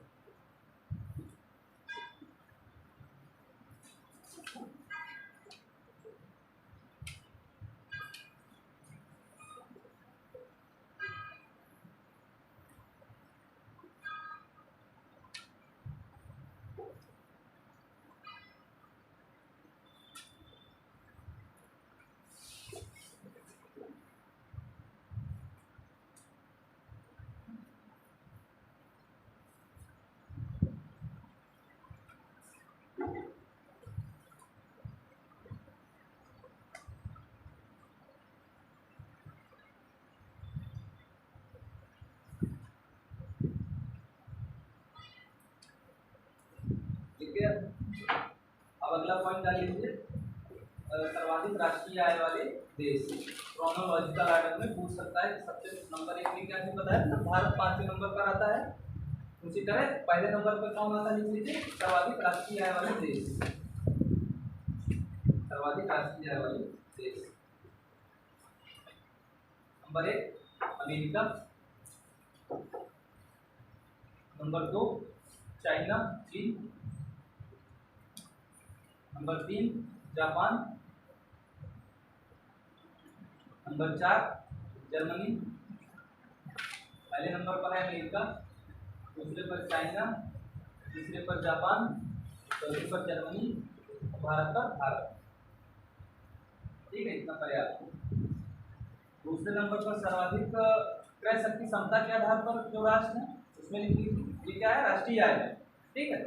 ठीक है। अब अगला पॉइंट डाल लीजिए सर्वाधिक राष्ट्रीय आय वाले देश। क्रोनोलॉजिकल आर्डर में पूछ सकता है कि सबसे नंबर 1 में क्या है बताया ना, भारत 5वें नंबर पर आता है। उसी तरह पहले नंबर पर कौन आता है लिख लीजिए, सर्वाधिक राष्ट्रीय आय वाले देश, सर्वाधिक राष्ट्रीय आय वाले देश। नंबर 1 अमेरिका, नंबर 2 चाइना चीन, नंबर 3 जापान, नंबर 4 जर्मनी, पहले नंबर पर है अमेरिका, दूसरे पर चाइना, तीसरे पर जापान, चौथे पर जर्मनी, भारत पर भारत, ठीक है, इतना पर्याप्त। दूसरे नंबर पर सर्वाधिक क्रय शक्ति क्षमता के आधार पर जो राष्ट्र है उसमें लिख लीजिए ये क्या है, राष्ट्रीय आय है, ठीक है।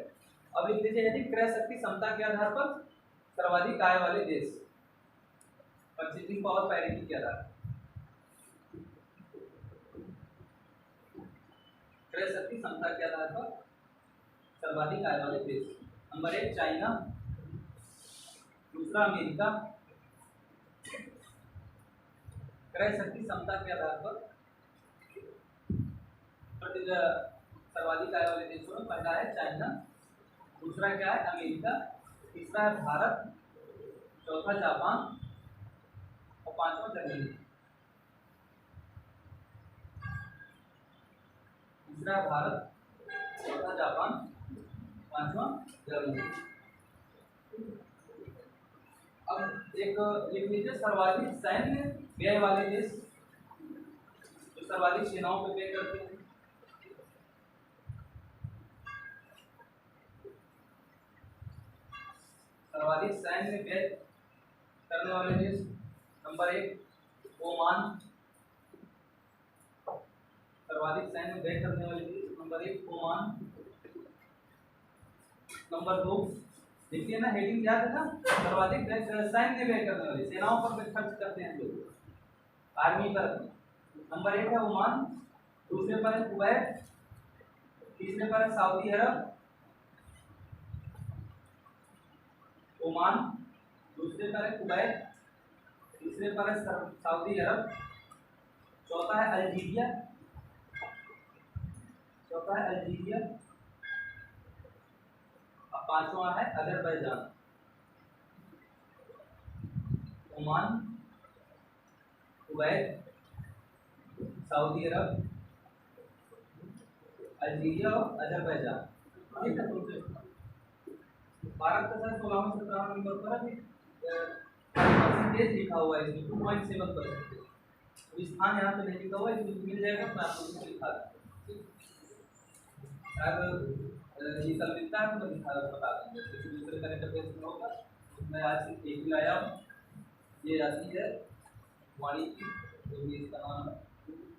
अब लिख लीजिए यदि क्रय शक्ति क्षमता के आधार पर सर्वाधिक आय वाले देश, परचेजिंग पावर पैरिटी के आधार, क्रय शक्ति क्षमता के आधार पर सर्वाधिक आय वाले देश। नंबर 1 चाइना, दूसरा अमेरिका, क्रय शक्ति क्षमता के आधार पर सर्वाधिक आय वाले देशों में पहला है चाइना, दूसरा क्या है अमेरिका, तीसरा है भारत, चौथा जापान और पांचवा जर्मनी। तीसरा है भारत, चौथा जापान, पांचवा जर्मनी। अब एक लिख लीजिए सर्वाधिक सैन्य व्यय वाले देश, जो सर्वाधिक सेनाओं पर व्यय करते हैं। सर्वाधिक सैन्य व्यय करने वाले देश, नंबर 1 ओमान, सर्वाधिक सैन्य व्यय करने वाले देश नंबर 1 ओमान। नंबर 2 देखिए ना, हेडिंग याद है ना, सर्वाधिक सैन्य व्यय करने वाले, सेनाओं पर खर्च करते हैं लोग, आर्मी पर। नंबर 1 है ओमान, दूसरे पर है कुवैत, तीसरे पर है सऊदी अरब, ओमान, दूसरे पर है कुवैत, तीसरे पर है सऊदी अरब, चौथा है अल्जीरिया, और पांचवा है अजरबैजान। ओमान, कुवैत, सऊदी अरब, अल्जीरिया और अजरबैजान। ठीक है, तो भारत का सर 16वें 17वें नंबर पर अभी परसेंटेज लिखा हुआ है इसमें 2.7%। तो स्थान यहाँ पे नहीं लिखा हुआ है, इसमें मिल जाएगा, मैं आपको इसमें लिखा दूँ। अगर ये कल मिलता है तो मैं बता दूँगा, क्योंकि दूसरे करंट अफेयर्स में होगा। मैं आज एक ही लाया हूँ, ये आती है वाणिज्य, जो भी इसका नाम है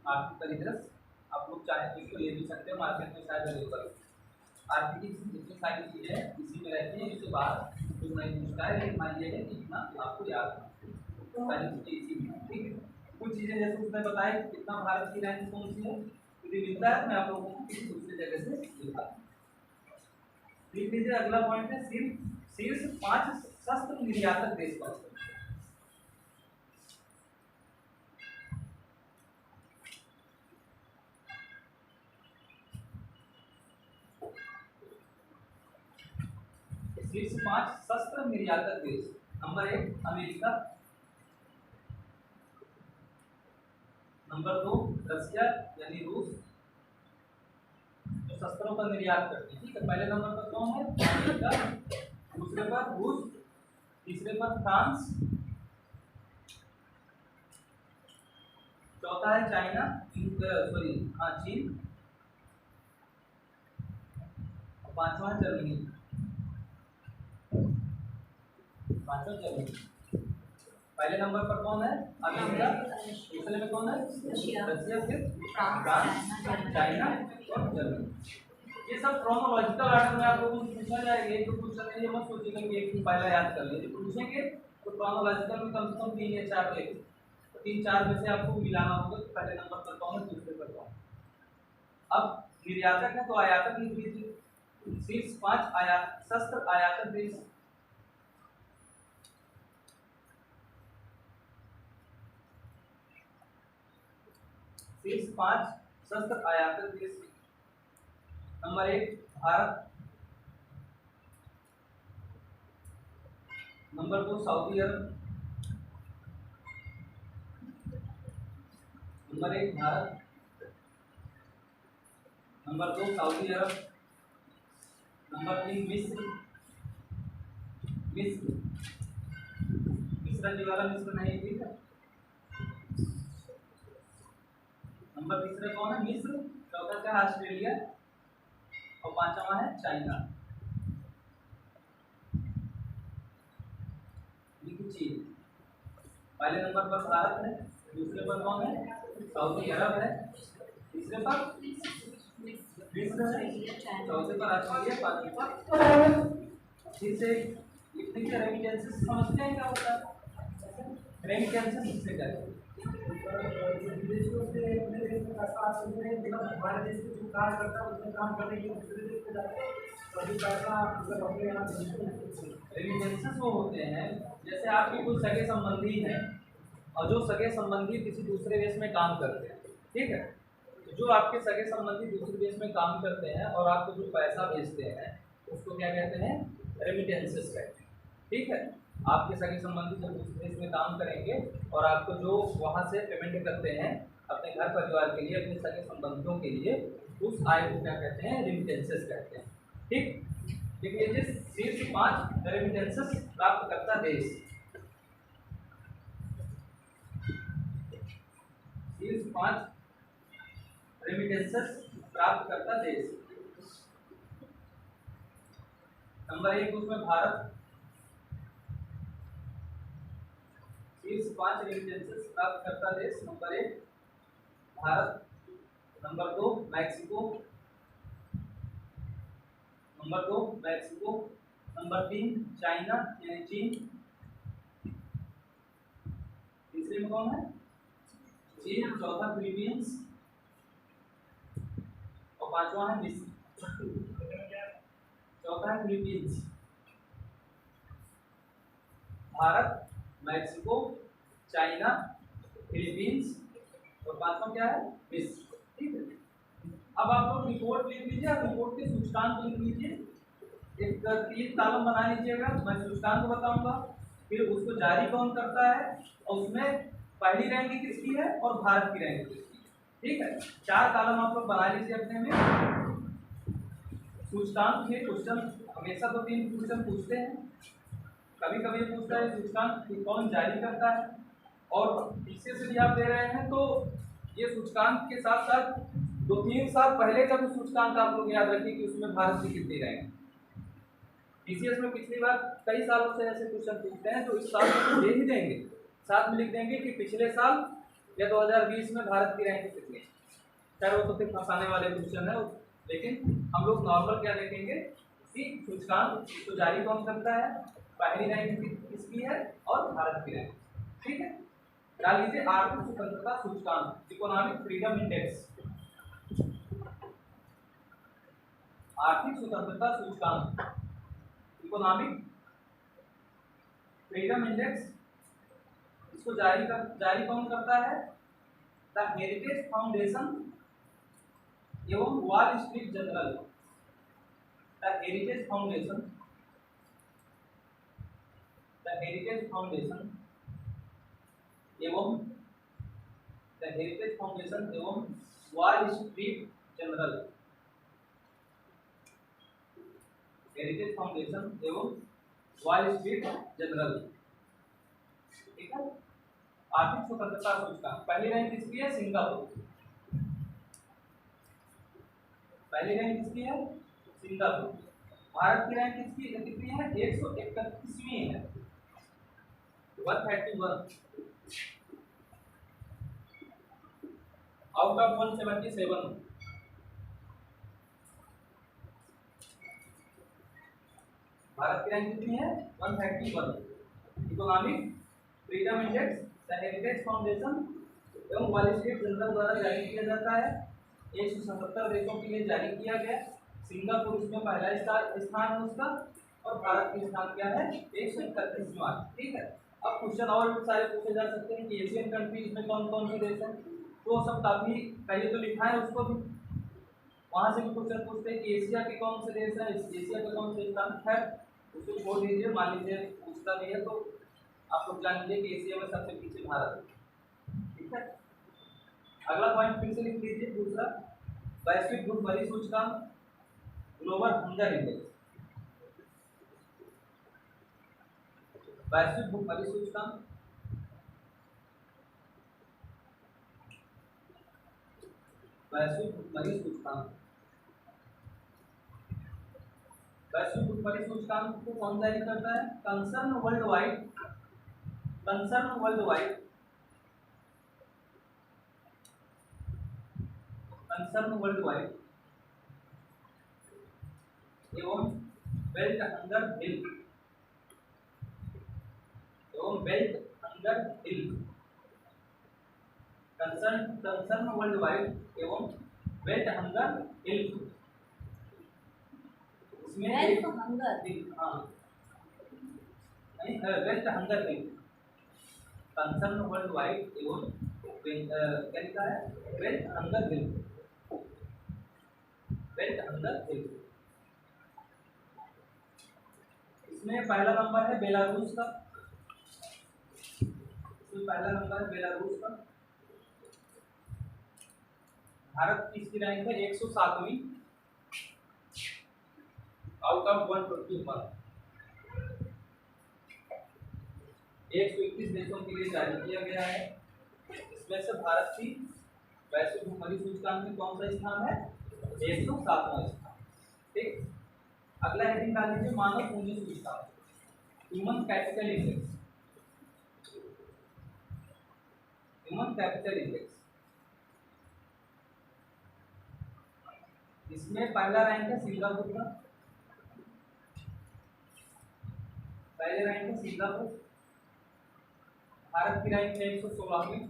आर्थिक परिदृश्य। आप लोग चाहे तो इसको ले भी सकते हो, मार्केट में शायद अवेलेबल। आर्थिक इतनी सारी चीज़ें इसी में रहती हैं, इसके बाद कुछ नहीं पूछता है, लेकिन मान लीजिए कि इतना आपको याद है सारी चीज़ें इसी में। ठीक है, कुछ चीज़ें जैसे उसने बताया कि कितना भारत की रैंक कौन सी है, यदि मिलता है तो मैं आप लोगों को किसी दूसरी जगह से दिखा दूँ। देख लीजिए, अगला पॉइंट है शीर्ष 5 शस्त्र निर्यातक देश कौन से। शीर्ष 5 शस्त्र निर्यातक देश। नंबर 1 अमेरिका, नंबर 2 रशिया यानी रूस, जो शस्त्रों का निर्यात करते हैं। ठीक है, पहले नंबर पर कौन है? अमेरिका, दूसरे पर रूस, तीसरे पर फ्रांस, चौथा है चाइना, चीन, और पांचवा है जर्मनी। पहले नंबर पर कौन है? अमेरिका, दूसरे में कौन है? रशिया, फिर फ्रांस, चाइना और जर्मनी। ये सब क्रोनोलॉजिकल ऑर्डर में आप लोगों को पूछा जाएगा। एक तो क्वेश्चन है, ये मत सोचिएगा कि एक ही पहला याद कर लीजिए, पूछेंगे तो क्रोनोलॉजिकल में कम से कम 3 या 4 लेंगे, तो 3-4 में से आपको मिलाना होगा कि पहले नंबर पर कौन है, दूसरे पर कौन। अब निर्यातक है तो आयातक लिख लीजिए। शीर्ष 5 शस्त्र आयातक देश। शीर्ष 5 शस्त्र आयातक देश। नंबर 1 भारत, नंबर 2 सऊदी अरब, नंबर 1 भारत, नंबर 2 सऊदी अरब, नंबर 3 मिस्र, मिस्र जी वाला मिस्र नहीं, ठीक है। नंबर तीसरा कौन है? मिस्र, चौथा क्या है? ऑस्ट्रेलिया, और पांचवा है चाइना। चीन। पहले नंबर पर भारत है, दूसरे पर कौन है? सऊदी अरब है, तीसरे पर मिस्र है, चौथे पर ऑस्ट्रेलिया, पांचवे पर। फिर से लिखने के रेमिटेंसेस समझते हैं क्या होता है? रेमिटेंसेस किससे करते हैं? विदेशों से अपने देश में पैसा आते हैं, मतलब हमारे देश में जो कार्य करता है उसमें काम करने के लिए दूसरे देश में जाते हैं, और जो पैसा मतलब अपने यहाँ रेमिटेंसेस वो होते हैं जैसे आपके कुछ सगे संबंधी हैं और जो सगे संबंधी किसी दूसरे देश में काम करते हैं। ठीक है, तो जो आपके सगे संबंधी दूसरे देश में काम करते हैं और आपको जो पैसा भेजते हैं उसको क्या कहते हैं? रेमिटेंसेस कहते हैं। ठीक है, आपके सगे संबंधी जब दूसरे देश में काम करेंगे और आपको जो वहाँ से पेमेंट करते हैं अपने घर परिवार के लिए, अपने सगे संबंधियों के लिए, उस आय को क्या कहते हैं? रेमिटेंसेस कहते हैं। ठीक, देखिए शीर्ष 5 रेमिटेंसेस प्राप्त करता देश। शीर्ष 5 रेमिटेंसेस प्राप्त करता देश। नंबर 1 उसमें भारत, शीर्ष 5 रेमिटेंसेस प्राप्त करता देश। Number 1 Bharat, number 2 Mexico, number 2 Mexico, number 3 China यानी चीन, तीसरे में कौन है? चीन, चौथा फिलीपींस और पांचवा है मिस्र। चौथा है Philippines, Bharat, Mexico, China, Philippines और पांचवा क्या है, मिस्र। ठीक है, अब आप लोग रिपोर्ट लिख लीजिए और रिपोर्ट के सूचकांक लिख लीजिए। एक 3 कॉलम बना लीजिएगा, मैं सूचकांक बताऊंगा, फिर उसको जारी कौन करता है और उसमें पहली रैंक किसकी है और भारत की रैंक किसकी है। ठीक है, 4 कॉलम आप लोग बना लीजिए अपने में। सूचकांक के क्वेश्चन हमेशा 2-3 क्वेश्चन पूछते हैं, कभी कभी पूछता है सूचकांक कौन जारी करता है, और पीछे से भी आप दे रहे हैं तो ये सूचकांक के साथ साथ 2-3 साल पहले का भी सूचकांक आप लोग याद रखिए कि उसमें भारत की कितनी रैंक। पीसीएस में पिछली बार कई सालों से ऐसे क्वेश्चन पूछते हैं, तो इस साल में दे ही देंगे, साथ में लिख देंगे कि पिछले साल या 2020 में भारत की रैंक कितनी है। खैर वो तो फिर फंसाने वाले क्वेश्चन है, लेकिन हम लोग नॉर्मल क्या देखेंगे कि सूचकांक तो जारी कौन करता है, पहली रैंक किसकी है और भारत की रैंक। ठीक है, डाल लीजिए आर्थिक स्वतंत्रता सूचकांक, इकोनॉमिक फ्रीडम इंडेक्स, आर्थिक स्वतंत्रता सूचकांक, इकोनॉमिक फ्रीडम इंडेक्स। इसको जारी कौन करता है, द हेरिटेज फाउंडेशन एवं Wall Street Journal. The Heritage Foundation एवं Wall Street Journal, Heritage Foundation एवं वॉल स्ट्रीट जर्नल। ठीक है, आर्थिक स्वतंत्रता सूचकांक पहली रैंक किसकी है, सिंगापुर। पहली रैंक किसकी है, सिंगापुर। भारत की रैंक कितनी है, 131वीं है, 131 आउट ऑफ 177। भारत की रैंक कितनी है, 131। Economic freedom index the Heritage Foundation एवं वॉल स्ट्रीट जर्नल द्वारा जारी किया जाता है। 177 देशों के लिए जारी किया गया। सिंगापुर इसमें पहला स्थान है उसका, और भारत की स्थान क्या है, 131वां। ठीक है, अब क्वेश्चन और सारे पूछे जा सकते हैं कि एशियन कंट्रीज में कौन कौन से देश हैं, तो सब काफी पहले तो लिखा है उसको भी, वहां से भी क्वेश्चन पूछते हैं कि एशिया के कौन से देश हैं, एशिया के कौन से स्थान है, उसको छोड़ दीजिए, मान लीजिए पूछता भी है तो आप लोग जान लीजिए कि एशिया में सबसे पीछे भारत है। ठीक है, अगला पॉइंट फिर से लिख लीजिए, दूसरा वैश्विक भूखमरी सूचकांक, ग्लोबल हंगर इंडेक्स, वैश्विक भूखमरी सूचकांक, वैश्विक भूखमरी सूचकांक। वैश्विक भूखमरी सूचकांक को कौन जारी करता है, कंसर्न वर्ल्ड वाइड एवं बेल्ट हंगर हिल कंसर्न वर्ल्ड वाइड एवं बेल्ट हंगर हिल। इसमें बेल्ट हंगर, हाँ नहीं, बेल्ट हंगर हिल, कंसर्न वर्ल्ड वाइड एवं क्या लिखा है, बेल्ट हंगर हिल। इसमें पहला नंबर है बेलारूस का, भारत की इसकी रैंक है 107वीं आउट ऑफ 121। 121 देशों के लिए जारी किया गया है। इसमें से भारत की वैश्विक भूखमरी सूचकांक में कौन सा स्थान है, 107वां स्थान। ठीक, अगला हेडिंग डाल लीजिए मानव पूंजी सूचकांक, ह्यूमन कैपिटल इंडेक्स। इसमें पहला रैंक है सिंगापुर का, पहले रैंक है सिंगापुर। भारत की रैंक है 116वीं,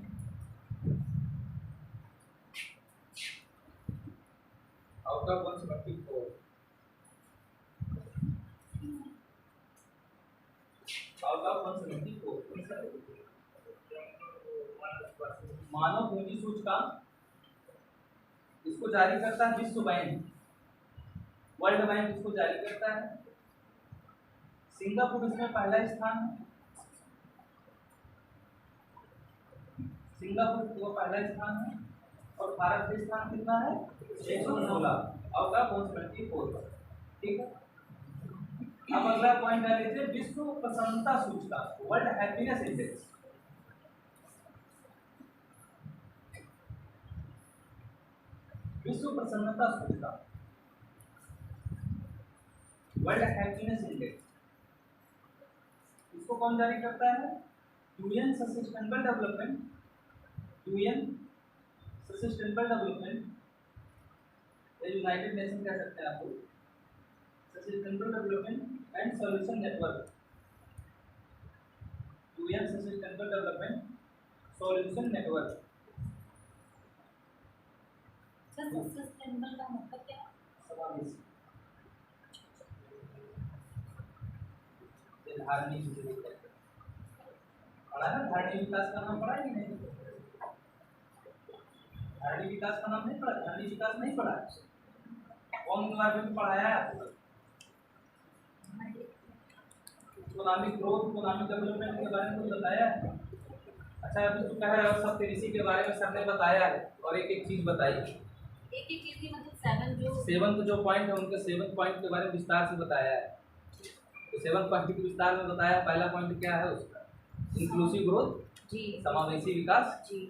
आउट ऑफ 174। आउट ऑफ 174 मानव पूंजी सूचकांक इसको जारी करता है विश्व बैंक, वर्ल्ड बैंक इसको जारी करता है। सिंगापुर इसमें पहला स्थान है, सिंगापुर वो पहला स्थान है। और भारत का स्थान कितना है 116 और का 174। ठीक है, अब अगला पॉइंट आ लीजिए विश्व प्रसन्नता सूचकांक, वर्ल्ड हैप्पीनेस इंडेक्स। विश्व प्रसन्नता सूचकांक, वर्ल्ड हैप्पीनेस इंडेक्स, इसको कौन जारी करता है? UN sustainable development, UN sustainable development, United nation कह सकते हैं आपको, sustainable development and solution network, UN sustainable development solution network. Sustainable का मतलब क्या है? समावेशी, ये धार्मिक पढ़ा है, धार्मिक विकास का नाम पढ़ा है कि नहीं? धार्मिक विकास का नाम नहीं पढ़ा, धार्मिक विकास नहीं पढ़ा, कौन क्लास में पढ़ाया है आपको? इकोनॉमिक ग्रोथ, इकोनॉमिक डेवलपमेंट के बारे में कुछ बताया है? अच्छा अभी तो कह रहे हो सब इसी के बारे में सर ने बताया है, और एक एक चीज बताई, एक ही चीज की मतलब सेवन जो पॉइंट है उनके 7 पॉइंट के बारे में विस्तार से बताया है। तो 7 पॉइंट के विस्तार में बताया। पहला पॉइंट क्या है उसका? इंक्लूसिव ग्रोथ, जी, समावेशी विकास, जी,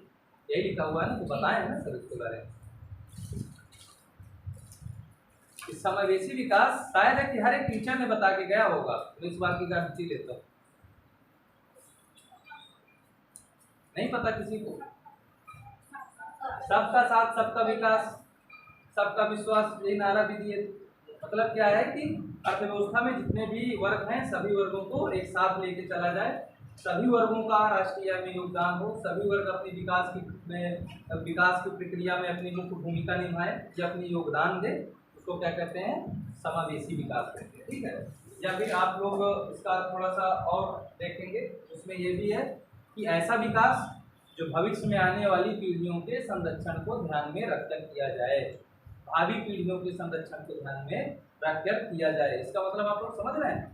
यही लिखा हुआ है ना, तो बताए हैं ना सर इसके बारे में। इस समावेशी विकास शायद है कि हर एक टीचर ने बता के गया होगा, तो इस बात की गारंटी लेता हूं। नहीं पता किसी को? सबका साथ सबका विकास सबका विश्वास, यही नारा भी दिए। मतलब क्या है कि अर्थव्यवस्था में जितने भी वर्ग हैं सभी वर्गों को एक साथ लेके चला जाए, सभी वर्गों का राष्ट्रीय में योगदान हो, सभी वर्ग अपनी विकास की प्रक्रिया में अपनी मुख्य भूमिका निभाएं, या अपनी योगदान दे, उसको क्या कहते हैं? समावेशी विकास कहते हैं। ठीक है, या फिर आप लोग इसका थोड़ा सा और देखेंगे, उसमें ये भी है कि ऐसा विकास जो भविष्य में आने वाली पीढ़ियों के संरक्षण को ध्यान में रखकर किया जाए, भावी पीढ़ियों के संरक्षण को ध्यान में रखकर किया जाए। इसका मतलब आप लोग समझ रहे हैं?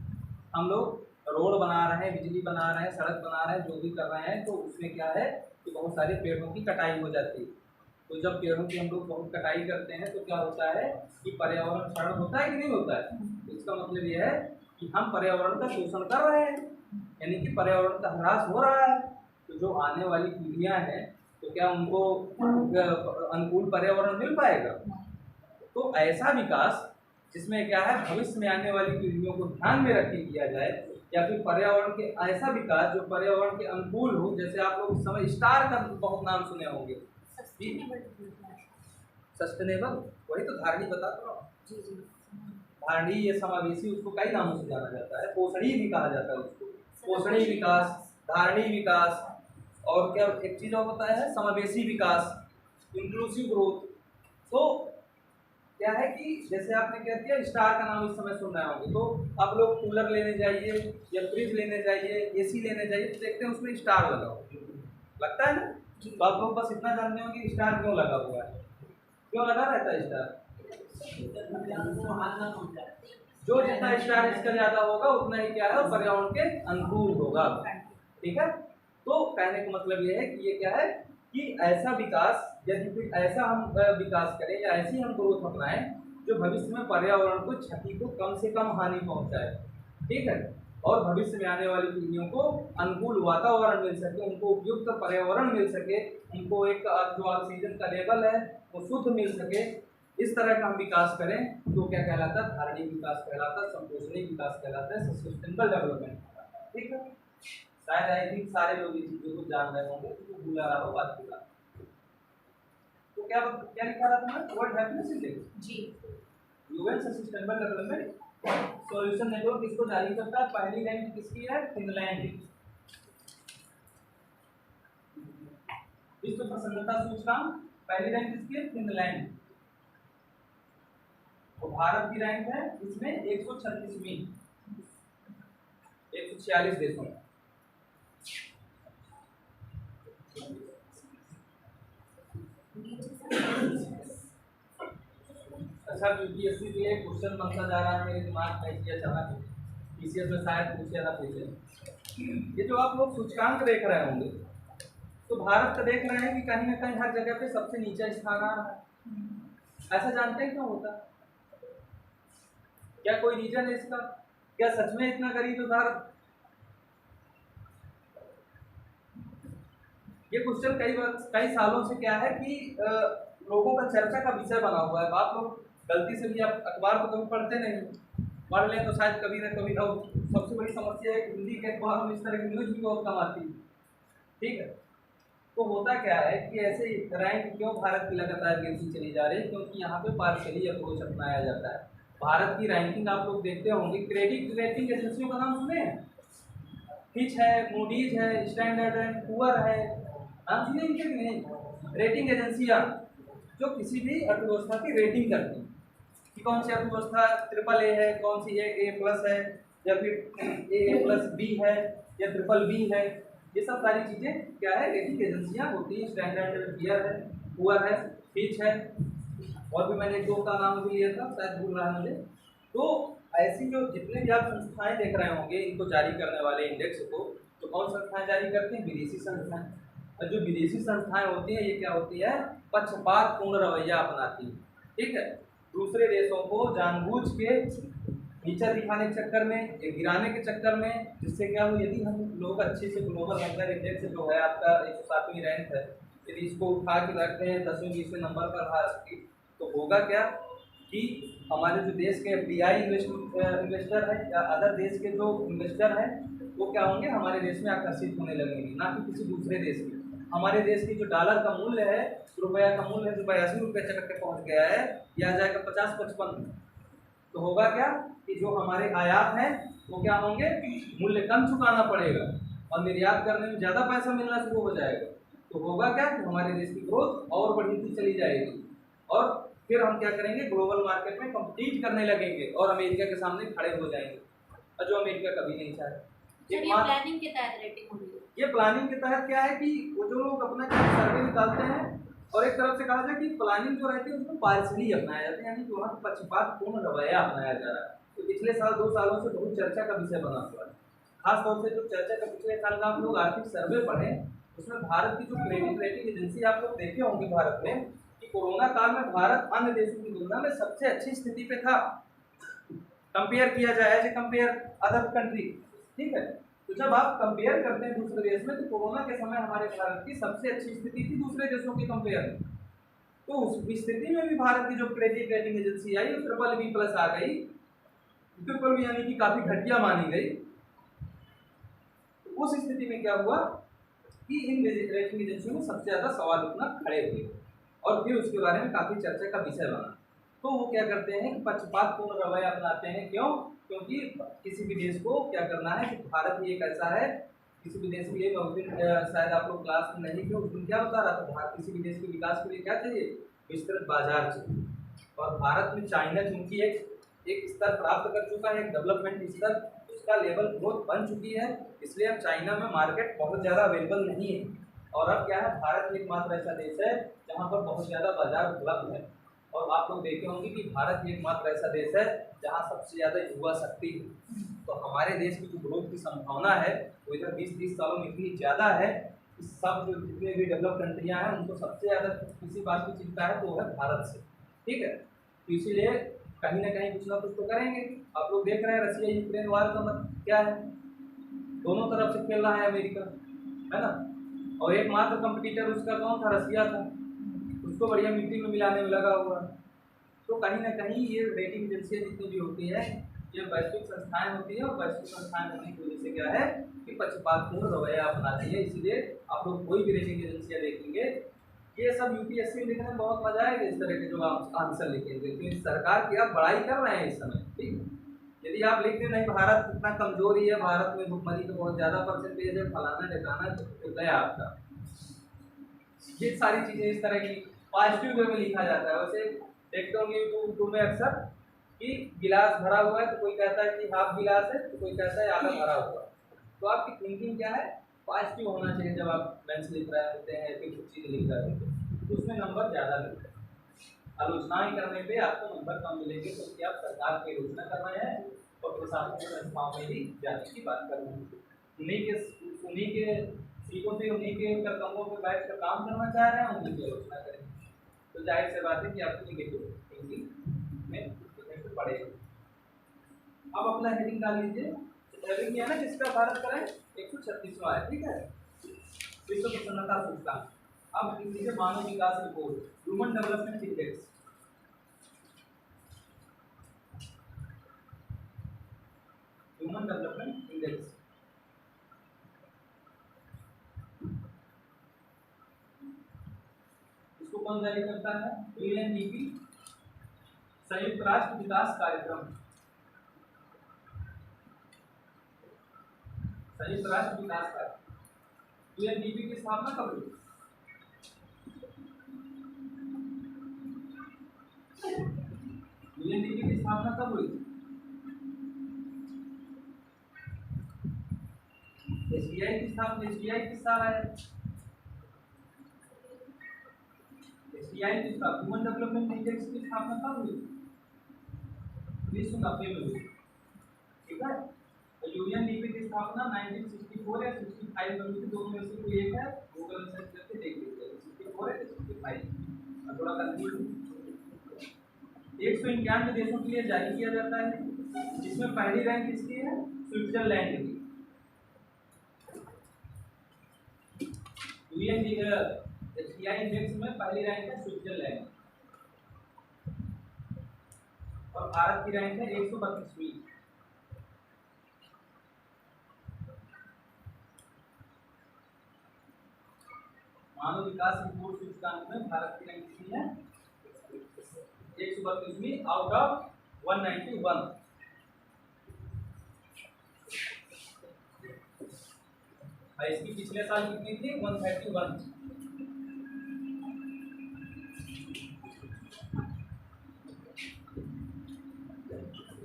हम लोग रोड बना रहे हैं, बिजली बना रहे हैं, सड़क बना रहे हैं, जो भी कर रहे हैं, तो उसमें क्या है कि बहुत सारे पेड़ों की कटाई हो जाती है। तो जब पेड़ों की हम लोग बहुत कटाई करते हैं तो क्या होता है कि पर्यावरण क्षरण होता है कि नहीं होता है? तो इसका मतलब ये है कि हम पर्यावरण का शोषण कर रहे हैं, यानी कि पर्यावरण का ह्रास हो रहा है। तो जो आने वाली पीढ़ियां हैं तो क्या उनको अनुकूल पर्यावरण मिल पाएगा? तो ऐसा विकास जिसमें क्या है भविष्य में आने वाली पीढ़ियों को ध्यान में रख के किया जाए, या फिर पर्यावरण के ऐसा विकास जो पर्यावरण के अनुकूल हो। जैसे आप लोग इस समय स्टार का बहुत नाम सुने होंगे, सस्टेनेबल, वही तो धारणी बता रहा हूँ। धारणी ये समावेशी, उसको कई नामों से जाना जाता है, पोषणीय भी कहा जाता है उसको, पोषणीय विकास, धारणी विकास, और क्या एक चीज और बताया है समावेशी विकास, इंक्लूसिव ग्रोथ। तो क्या है कि जैसे आपने क्या किया स्टार का नाम इस समय सुन रहे होंगे, तो आप लोग कूलर लेने जाइए या फ्रिज लेने जाइए, एसी लेने जाइए, तो देखते हैं उसमें स्टार लगा हो, लगता है ना? तो आप लोग बस इतना जानते हो कि स्टार क्यों लगा हुआ है, क्यों लगा रहता है स्टार? जो जितना स्टार इसका ज्यादा होगा उतना ही क्या है पर्यावरण के अनुकूल होगा। ठीक है, तो कहने का मतलब ये है कि ये क्या है कि ऐसा विकास, यदि कोई ऐसा हम विकास करें या ऐसी हम ग्रोथ अपनाएं जो भविष्य में पर्यावरण को क्षति को कम से कम हानि पहुंचाए। ठीक है, और भविष्य में आने वाली पीढ़ियों को अनुकूल वातावरण मिल सके, उनको उपयुक्त पर्यावरण मिल सके, उनको एक जो ऑक्सीजन का लेवल है वो शुद्ध मिल सके, इस तरह का हम विकास करें तो क्या कहलाता है? धारणीय विकास कहलाता है, संपोषणीय विकास कहलाता है, सस्टेनेबल डेवलपमेंट। ठीक है, शायद आई थिंक सारे लोग इस चीजों को जान रहे होंगे, तो भूला रहा हो बात की बात। तो क्या क्या लिखा रहा था मैं? वर्ल्ड हैप्पीनेस इंडेक्स जी, UN sustainable development solution network इसको जारी करता है। पहली रैंक किसकी है? फिनलैंड। विश्व प्रसन्नता सूचकांक पहली रैंक किसकी है? फिनलैंड। तो भारत की रैंक है इसमें 136वीं, 146 देशों में। अच्छा, यूपीएससी के लिए क्वेश्चन बनता जा रहा है मेरे दिमाग में, ये अचानक पीसीएस में शायद पूछे ना पूछे। ये जो आप लोग सूचकांक देख रहे होंगे, तो भारत का देख रहे हैं कि कहीं ना कहीं हर जगह पे सबसे नीचा स्थान आ रहा है। ऐसा जानते हैं क्यों होता है? क्या कोई रीजन है इसका? क्या सच में इतना गरीब है भारत? ये क्वेश्चन कई सालों से क्या है कि लोगों का चर्चा का विषय बना हुआ है। आप लोग गलती से भी आप अखबार तो कभी पढ़ते नहीं, पढ़ लें तो शायद कभी ना कभी। और सबसे बड़ी समस्या है कि हिंदी के अखबार में इस तरह की न्यूज भी बहुत कम आती है, ठीक है। तो होता क्या है कि ऐसे रैंक क्यों भारत की लगातार गिरती चली जा रही है? क्योंकि यहाँ पे पार्शली अप्रोच अपनाया जाता है। भारत की रैंकिंग आप लोग देखते होंगे, क्रेडिट रेटिंग एजेंसियों का नाम सुने हैं? फिच है, मूडीज है, स्टैंडर्ड एंड पुअर है, नाम सुने इनके कि नहीं? रेटिंग एजेंसियाँ जो किसी भी अर्थव्यवस्था की रेटिंग करती हैं कि कौन सी अर्थव्यवस्था ट्रिपल ए है, कौन सी ए प्लस है, या फिर ए प्लस बी है, या ट्रिपल बी है। ये सब सारी चीज़ें क्या है, रेटिंग एजेंसियाँ होती हैं। स्टैंडर्ड ईयर है, पुअर है, फिच है, और भी मैंने 2 का नाम भी लिया था, शायद भूल रहा मुझे। तो ऐसी जो जितने भी आप संस्थाएं देख रहे होंगे, इनको जारी करने वाले इंडेक्स को, तो कौन संस्थाएं जारी करती हैं? विदेशी संस्थाएं। और जो विदेशी संस्थाएं होती हैं, ये क्या होती है? पक्षपातपूर्ण रवैया अपनाती है, ठीक है। दूसरे देशों को जानबूझ के नीचा दिखाने के चक्कर में, या गिराने के चक्कर में, जिससे क्या हो, यदि हम लोग अच्छे से ग्लोबल हंगर इंडेक्स जो है आपका 107वीं रैंक है, यदि इसको उठा के रखते हैं 10वें 20वें नंबर पर भारत की, तो होगा क्या कि हमारे जो देश के FDI इन्वेस्टर है, या अदर देश के जो इन्वेस्टर हैं, वो क्या होंगे, हमारे देश में आकर्षित होने लगेंगे, ना कि किसी दूसरे देश में। हमारे देश की जो डॉलर का मूल्य है, रुपया का मूल्य है, जो 82 रुपये तक के पहुँच गया है, यह आ जाएगा 50-55। तो होगा क्या कि जो हमारे आयात हैं वो क्या होंगे, मूल्य कम चुकाना पड़ेगा, और निर्यात करने में ज़्यादा पैसा मिलना शुरू हो जाएगा। तो होगा क्या कि हमारे देश की ग्रोथ और बढ़ती चली जाएगी, और फिर हम क्या करेंगे, ग्लोबल मार्केट में कम्पीट करने लगेंगे और अमेरिका के सामने खड़े हो जाएंगे, और जो अमेरिका कभी नहीं चाहे। ये प्लानिंग के तहत रेटिंग हो रही है। ये प्लानिंग के तहत क्या है कि वो जो लोग अपना सर्वे निकालते हैं, और एक तरफ से कहा जाए कि प्लानिंग जो रहती है उसमें पार्शली अपनाया जाता है, यानी कि वहाँ पक्षपातपूर्ण रवैया अपनाया जा रहा है। तो पिछले साल 2 सालों से बहुत चर्चा का विषय बना हुआ है। खासतौर से जो चर्चा का पिछले साल का आप लोग आर्थिक सर्वे पढ़ें, उसमें भारत की जो क्रेडिट रेटिंग एजेंसी आप लोग देखे होंगे भारत में, कि कोरोना काल में भारत अन्य देशों की तुलना में सबसे अच्छी स्थिति पे था, कंपेयर किया जाए, एज कंपेयर अदर कंट्री, ठीक है। तो जब आप कंपेयर करते हैं दूसरे देश में, तो कोरोना के समय हमारे भारत की सबसे अच्छी स्थिति थी दूसरे देशों के कंपेयर में। तो उस स्थिति में भी भारत की जो क्रेडिट रेटिंग एजेंसी आई, वो ट्रिपल बी प्लस आ गई, ट्रिपल बी यानी कि काफ़ी घटिया मानी गई। तो उस स्थिति में क्या हुआ कि इन रेटिंग एजेंसियों में सबसे ज़्यादा सवाल उठना खड़े हुए, और फिर उसके बारे में काफ़ी चर्चा का विषय बना। तो वो क्या करते हैं कि पक्षपातपूर्ण रवैया अपनाते हैं। क्यों? क्योंकि किसी भी देश को क्या करना है कि भारत ही एक ऐसा है, किसी भी देश के लिए, उस दिन शायद आप लोग क्लास में नहीं थे, उस दिन क्या बता रहा था, भारत किसी भी देश के विकास के लिए क्या चाहिए, विस्तृत बाजार चाहिए। और भारत में चाइना चूंकि एक स्तर प्राप्त कर चुका है, एक डेवलपमेंट स्तर, उसका लेवल ग्रोथ बन चुकी है, इसलिए अब चाइना में मार्केट बहुत ज़्यादा अवेलेबल नहीं है। और अब क्या है, भारत एकमात्र ऐसा देश है जहाँ पर बहुत ज़्यादा बाजार उपलब्ध है। और आप लोग देखे होंगे कि भारत एकमात्र ऐसा देश है जहाँ सबसे ज़्यादा युवा शक्ति है। तो हमारे देश की जो ग्रोथ की संभावना है वो इधर 20-30 सालों में इतनी ज़्यादा है कि सब जो जितने भी डेवलप कंट्रियाँ हैं उनको सबसे ज़्यादा किसी बात की चिंता है तो वो है भारत से, ठीक है। तो इसीलिए कहीं ना कहीं कुछ ना कुछ तो करेंगे। आप लोग देख रहे हैं रशिया यूक्रेन वार का मतलब क्या है, दोनों तरफ से खेल रहा है अमेरिका, है ना। और एकमात्र कंपटीटर उसका कौन था, रशिया था, उसको बढ़िया मिट्टी में मिलाने में लगा हुआ। तो कहीं ना कहीं ये रेटिंग एजेंसियाँ जितनी भी होती हैं, ये वैश्विक संस्थाएं होती है, और वैश्विक संस्थाएं होने की वजह से क्या है कि पक्षपातपूर्ण रवैया अपनाती है। इसलिए आप लोग कोई भी रेटिंग एजेंसियाँ देखेंगे, ये सब यूपीएससी लिखने में बहुत मजा आएगा, इस तरह के जो आप आंसर लिखेंगे, क्योंकि सरकार की आप बड़ाई कर रहे हैं इस समय, ठीक। यदि आप लिखते नहीं भारत इतना कमजोरी है, भारत में भुखमरी का बहुत ज़्यादा परसेंटेज है, फलाना ठिकाना, तो गया आपका। ये सारी चीज़ें इस तरह की पॉजिटिव वे में लिखा जाता है। वैसे देखते होंगे यूट्यूब में अक्सर कि गिलास भरा हुआ है, तो कोई कहता है कि हाफ गिलास है, तो कोई कहता है आधा भरा हुआ है। तो आपकी थिंकिंग क्या है, पॉजिटिव होना चाहिए जब आप बेंच लिख रहे होते हैं, फिर कुछ चीज़ लिख रहे होते हैं। तो उसमें नंबर ज़्यादा मिलते हैं। आलोचनाएं करने पे आपको नंबर कम मिलेंगे, क्योंकि आप सरकार की आलोचना कर रहे हैं और प्रशासनिक संस्थाओं में भी जाने की बात कर रहे हैं। उन्हीं के सीटों पे, उन्हीं के करकमों पे बैठ कर काम करना चाह रहे हैं, उन्हीं की आलोचना करेंगे, तो जाहिर सी बात है कि आपको निगेटिव थिंकिंग में इफेक्ट पड़ेगा। अब अपना हेडिंग डाल लीजिए। हेडिंग क्या है ना, जिसका भारत करें 136वां है, ठीक है, विश्व प्रसन्नता सूचकांक। अब लीजिए मानव विकास report, human development index. Human development index इसको कौन जारी करता है? यूएनडीपी, संयुक्त राष्ट्र विकास कार्यक्रम। संयुक्त राष्ट्र विकास कार्यक्रम यूएनडीपी की स्थापना कब हुई? यूएनडीपी की स्थापना कब हुई? एसबीआई की स्थापना, एसबीआई किस साल है? एसबीआई की स्थापना, ह्यूमन डेवलपमेंट इंडेक्स की स्थापना कब हुई? 1990 में हुई, ठीक है। तो यूएनडीपी की स्थापना 1964 या 65 में हुई थी, दोनों में से कोई एक है, गूगल में सर्च करके देख लीजिए 64 है 65। मैं थोड़ा कंफ्यूज हूँ। 191 देशों के लिए जारी किया जाता है, जिसमें पहली रैंक किसकी है? स्विट्जरलैंड की। एसबीआई इंडेक्स में पहली रैंक है स्विट्जरलैंड और भारत की रैंक है 132वीं। मानव विकास रिपोर्ट सूचकांक में भारत की रैंक कितनी है? 132वीं आउट ऑफ 191। इसकी पिछले साल कितनी थी? 131।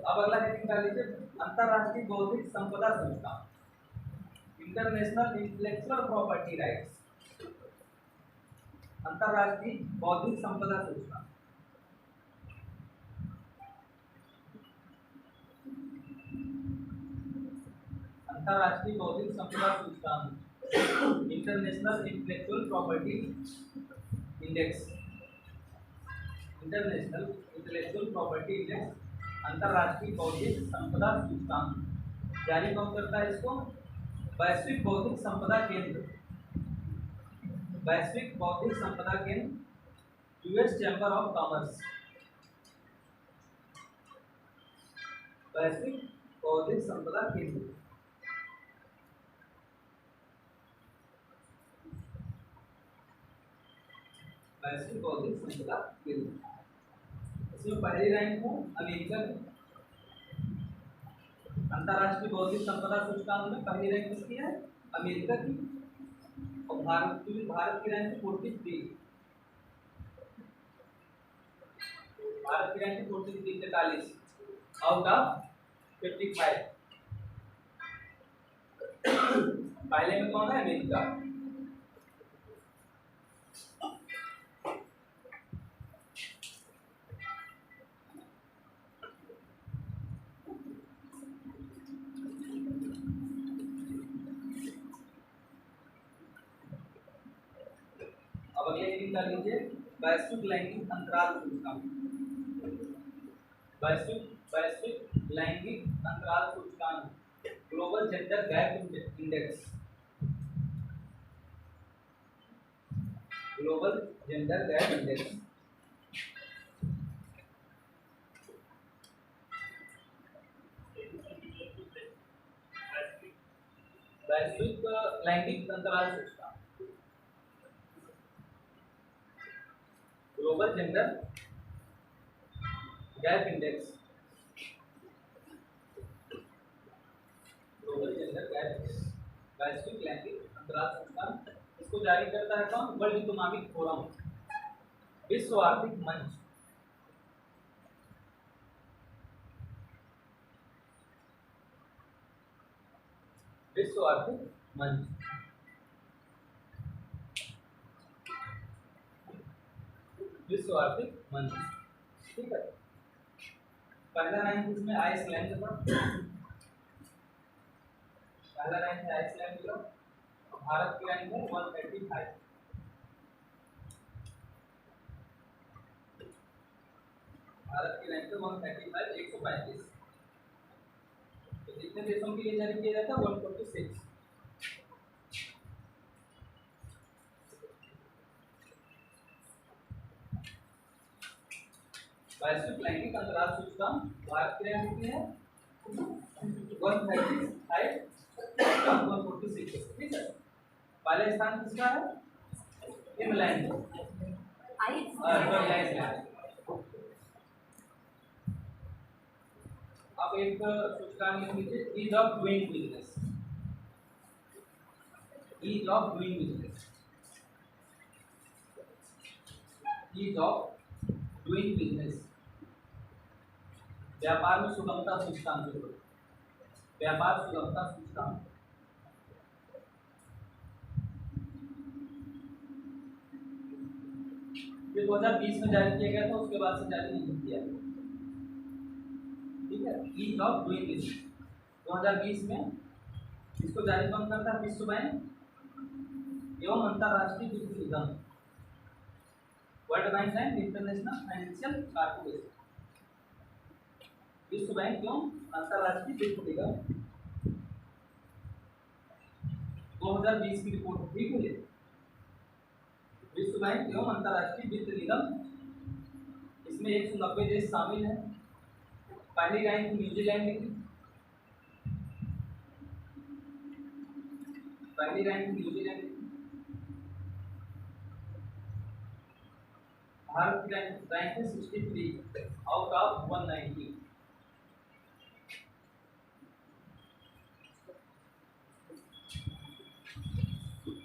अब अगला हेडिंग डाल लीजिए, अंतरराष्ट्रीय बौद्धिक संपदा सूचकांक, इंटरनेशनल इंटेलेक्चुअल प्रॉपर्टी राइट्स। अंतरराष्ट्रीय बौद्धिक संपदा सूचकांक, अंतरराष्ट्रीय बौद्धिक संपदा सूचकांक, international intellectual property index, international intellectual property index, अंतरराष्ट्रीय बौद्धिक संपदा सूचकांक जारी कौन करता है इसको? वैश्विक बौद्धिक संपदा केंद्र, वैश्विक बौद्धिक संपदा केंद्र, यूएस चैम्बर ऑफ कॉमर्स। वैश्विक बौद्धिक संपदा केंद्र, वैश्विक बौद्धिक संपदा केंद्र। इसमें पहली रैंक है अमेरिका की। अंतरराष्ट्रीय बौद्धिक संपदा सूचकांक में पहली रैंक किसकी है? अमेरिका की। और भारत की रैंक 43। भारत की रैंक 43 आउट ऑफ 55। पहले में कौन है? अमेरिका। अब अगले हेडिंग डाल लीजिए, वैश्विक लैंगिक अंतराल सूचकांक, वैश्विक लैंगिक अंतराल सूचकांक, global gender gap index, global gender gap index. वैश्विक लैंगिक अंतराल सूचकांक, global gender gap index, global gender gap index, वैश्विक लैंगिक अंतराल सूचकांक। इसको जारी करता है कौन? वर्ल्ड इकोनॉमिक फोरम, विश्व आर्थिक मंच। विश्व आर्थिक मंच। विश्व आर्थिक मंच, ठीक है। पहला रैंक इसमें आइसलैंड का, पहला रैंक है आइसलैंड का। भारत की रैंक है 135। भारत की रैंक है 135, 135। तो जितने देशों के लिए जारी किया जाता है 146। वैश्विक लैंगिक अंतराल सूचकांक भारत की रैंक कितनी है 135, 146, ठीक है। पहला स्थान किसका है इंग्लैंड, आइसलैंड। अब एक सूचकांक लिख लीजिए, ease of doing business, ease of doing business, ease of doing business, व्यापार में सुगमता सूचकांक, व्यापार सुगमता सूचकांक। ये 2020 में जारी किया गया था, उसके बाद से जारी नहीं किया, ठीक है। ईज ऑफ डूइंग बिजनेस 2020 में इसको जारी कौन करता है, विश्व बैंक एवं अंतरराष्ट्रीय वित्त निगम, world bank and international financial corporation, विश्व बैंक एवं अंतरराष्ट्रीय वित्त निगम 2020 की रिपोर्ट, ठीक है। विश्व बैंक एवं अंतरराष्ट्रीय वित्त निगम, इसमें 190 देश शामिल हैं। पहली रैंक न्यूजीलैंड की, पहली रैंक न्यूजीलैंड की। भारत की रैंक है 63 आउट ऑफ 190,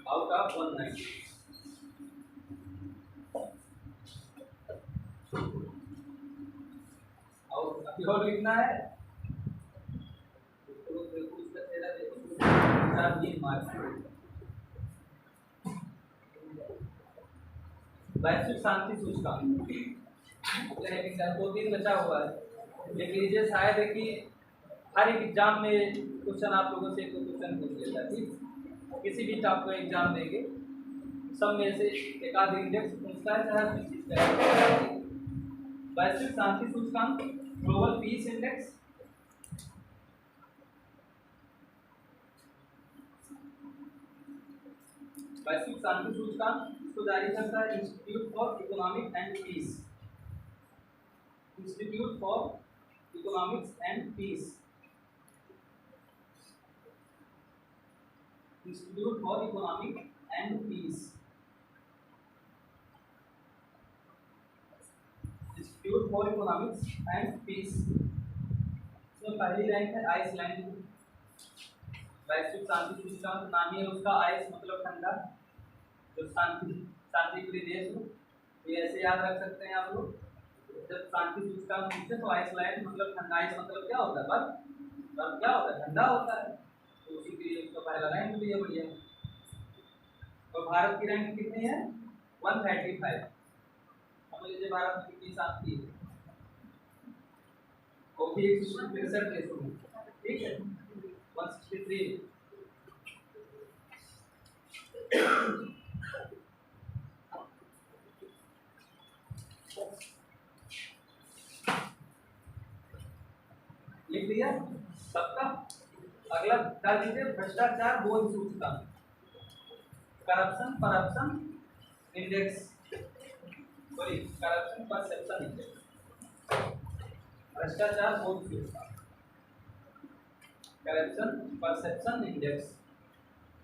आउट ऑफ 190। और अभी और लिखना है, उसका चेहरा देखो, 3 मार्च। वैश्विक शांति सूचकांक, 2-3 बचा हुआ है, देख लीजिए। शायद है कि हर एक एग्जाम में क्वेश्चन आप लोगों से क्वेश्चन पूछ लेता है, ठीक। किसी भी टाइप का एग्जाम देंगे, सब में से एक आध इंडेक्स पूछता है, हर चीज का। वैश्विक शांति सूचकांक, ग्लोबल पीस इंडेक्स, वैश्विक शांति सूचकांक इसको जारी करता है institute for economic and peace, institute for economics and peace, institute for economic and peace, institute for economics and peace. इसमें पहली रैंक है आइसलैंड की। वैश्विक शांति सूचकांक, नाम ही है उसका, आइस मतलब ठंडा, जो शांति प्रिय देश हो, तो ऐसे याद रख सकते हैं आप लोग। जब शांति सूचकांक पूछते तो आइसलैंड मतलब ठंडा, आइस मतलब क्या होता है, बर्फ क्या होता है, ठंडा होता है, तो उसी के लिए उसका पहला रैंक भी है, बढ़िया। और भारत की रैंक कितनी है 135। समझ लीजिए भारत में कितनी शांति है, वो भी 163 देशों में, ठीक है। 163। लिख लिया सबका। अगला डाल दीजिए भ्रष्टाचार बोध सूचकांक, corruption index, sorry corruption perception index, भ्रष्टाचार बोध सूचकांक, करप्शन परसेप्शन इंडेक्स,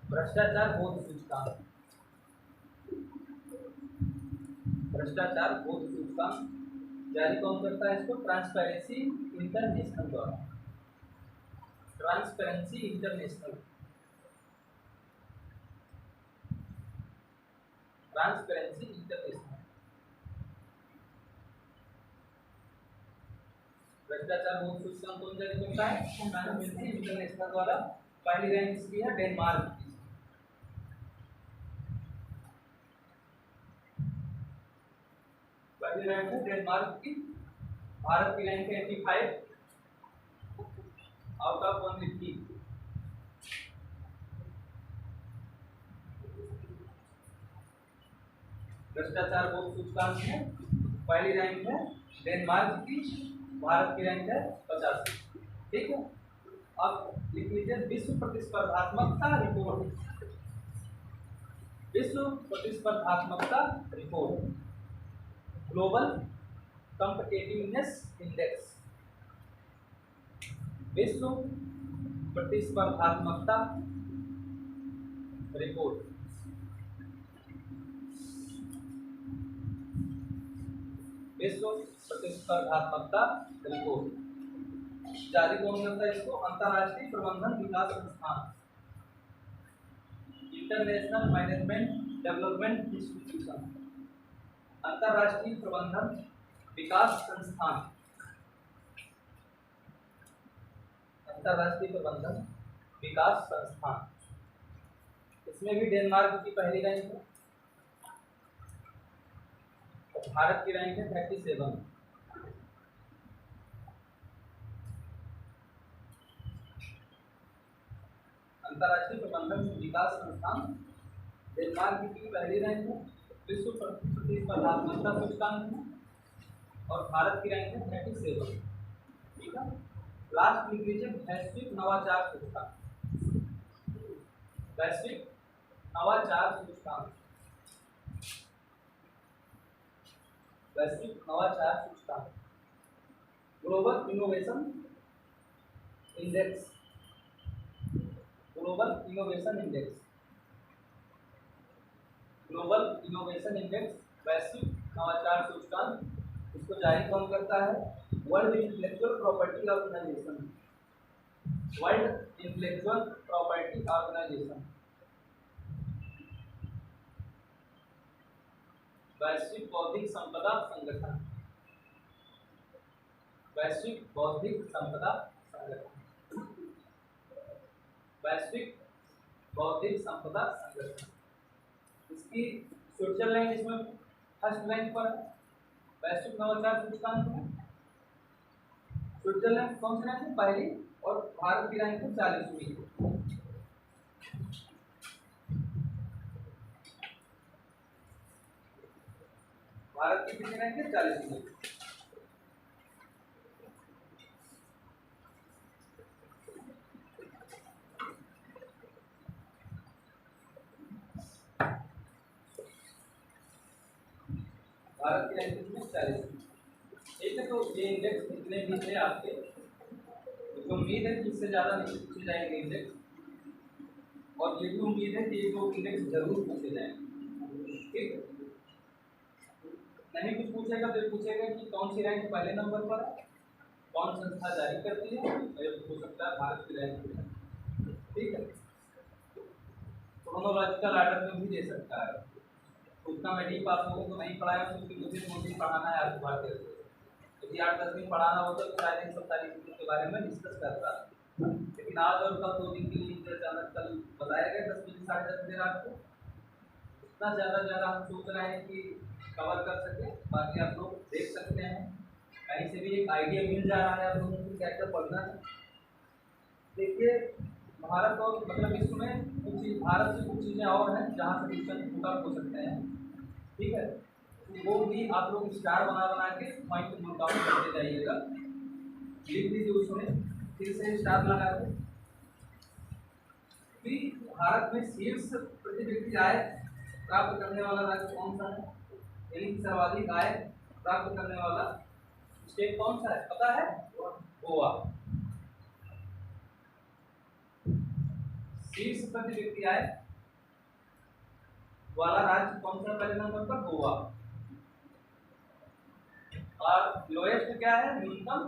भ्रष्टाचार बोध सूचकांक, भ्रष्टाचार बोध सूचकांक जारी कौन करता है इसको, ट्रांसपेरेंसी इंटरनेशनल द्वारा, ट्रांसपेरेंसी इंटरनेशनल, ट्रांसपेरेंसी इंटरनेशनल। भ्रष्टाचार बोध सूचकांक कौन जारी करता है, ट्रांसपेरेंसी इंटरनेशनल द्वारा। पहली रैंक इसकी है डेनमार्क की। पहली रैंक है डेनमार्क की, भारत की रैंक है 85 आउट ऑफ 150। भ्रष्टाचार बहुत सूचकांक है, पहली रैंक है डेनमार्क की, भारत की रैंक है 85। ठीक है, अब लिख लीजिए विश्व प्रतिस्पर्धात्मकता रिपोर्ट, विश्व प्रतिस्पर्धात्मकता रिपोर्ट, ग्लोबल कॉम्पिटिटिवनेस इंडेक्स, विश्व प्रतिस्पर्धात्मकता रिपोर्ट, विश्व प्रतिस्पर्धात्मकता रिपोर्ट। जारी कौन करता है इसको? अंतरराष्ट्रीय प्रबंधन विकास संस्थान, इंटरनेशनल मैनेजमेंट डेवलपमेंट इंस्टीट्यूशन, अंतरराष्ट्रीय प्रबंधन विकास संस्थान, अंतरराष्ट्रीय प्रबंधन विकास संस्थान। इसमें भी डेनमार्क की पहली रैंक है, भारत की रैंक है 37। अंतरराष्ट्रीय प्रबंधन विकास संस्थान डेनमार्क की पहली रैंक है, विश्व प्रतिस्पर्धात्मकता सूचकांक है, और भारत की रैंक है 37। ठीक है, लास्ट लिख लीजिए वैश्विक नवाचार सूचकांक, वैश्विक नवाचार सूचकांक, वैश्विक नवाचार सूचकांक, global innovation index, global innovation index, global innovation index, वैश्विक नवाचार सूचकांक। इसको जारी कौन करता है? World intellectual property organisation, world intellectual property organisation, वैश्विक बौद्धिक संपदा संगठन, वैश्विक बौद्धिक संपदा संगठन, वैश्विक बौद्धिक संपदा संगठन। इसकी स्विट्जरलैंड इसमें फर्स्ट रैंक पर है वैश्विक नवाचार सूचकांक में। स्विट्जरलैंड कौन सी रैंक है? पहली, और भारत की रैंक है 40वीं। भारत की कितनी रैंक है? 40वीं। भारत की रैंक में 40वीं। ठीक है, तो ये इंडेक्स जितने भी थे आपके, तो उम्मीद है कि इससे ज़्यादा नहीं पूछे जाएंगे इंडेक्स, और ये भी उम्मीद है कि ये दो इंडेक्स जरूर पूछे जाएंगे। ठीक है, नहीं कुछ पूछेगा तो पूछेगा कि कौन सी रैंक पहले नंबर पर है, कौन संस्था जारी करती है, हो सकता है भारत की रैंक। ठीक है, क्रोनोलॉजिकल ऑर्डर में भी दे सकता है। उतना मैं डीप आप लोगों को नहीं पढ़ाया क्योंकि मुझे 2 दिन पढ़ाना है आज बात करके। यदि 8-10 दिन पढ़ाना होता तो शायद इन सब सारी चीज़ों के बारे में डिस्कस करता, लेकिन आज और कल 2 दिन के लिए अचानक कल बताया गया 10 बजे 10:30 बजे रात को। इतना ज़्यादा हम सोच रहे हैं कि कवर कर सके, बाकी आप लोग देख सकते हैं, कहीं से भी एक आइडिया मिल जा रहा है आप लोगों को क्या क्या पढ़ना है। देखिए, भारत और मतलब विश्व में कुछ भारत से कुछ चीज़ें और हैं जहाँ से क्वेश्चन पुटअप हो सकते हैं। ठीक है, तो वो भी आप लोग स्टार बना के पॉइंट नोट डाउन करते जाइएगा, लिख दीजिए उसमें, फिर से स्टार लगा के। फिर भारत में शीर्ष प्रति व्यक्ति आय प्राप्त करने वाला राज्य कौन सा है? यानी सर्वाधिक आय प्राप्त करने वाला स्टेट कौन सा है पता है? गोवा। शीर्ष प्रति व्यक्ति आय वाला राज्य कौन सा पहले नंबर पर? गोवा। और लोएस्ट क्या है? न्यूनतम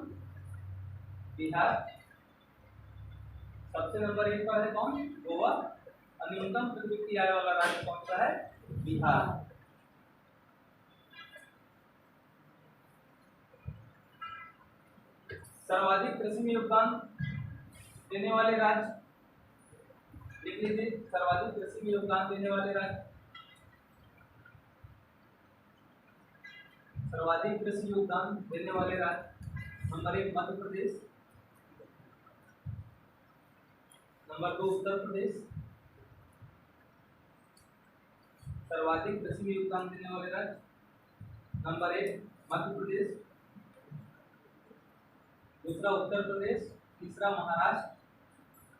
बिहार। सबसे नंबर 1 पर है कौन? गोवा। और न्यूनतम प्रति व्यक्ति आय वाला राज्य कौन सा है? बिहार। सर्वाधिक कृषि में योगदान देने वाले राज्य लिख लीजिए, सर्वाधिक कृषि में योगदान देने वाले राज्य सर्वाधिक कृषि योगदान देने वाले राज्य नंबर 1 मध्य प्रदेश, नंबर 2 उत्तर प्रदेश। सर्वाधिक कृषि में योगदान देने वाले राज्य नंबर 1 मध्य प्रदेश, दूसरा उत्तर प्रदेश, तीसरा महाराष्ट्र,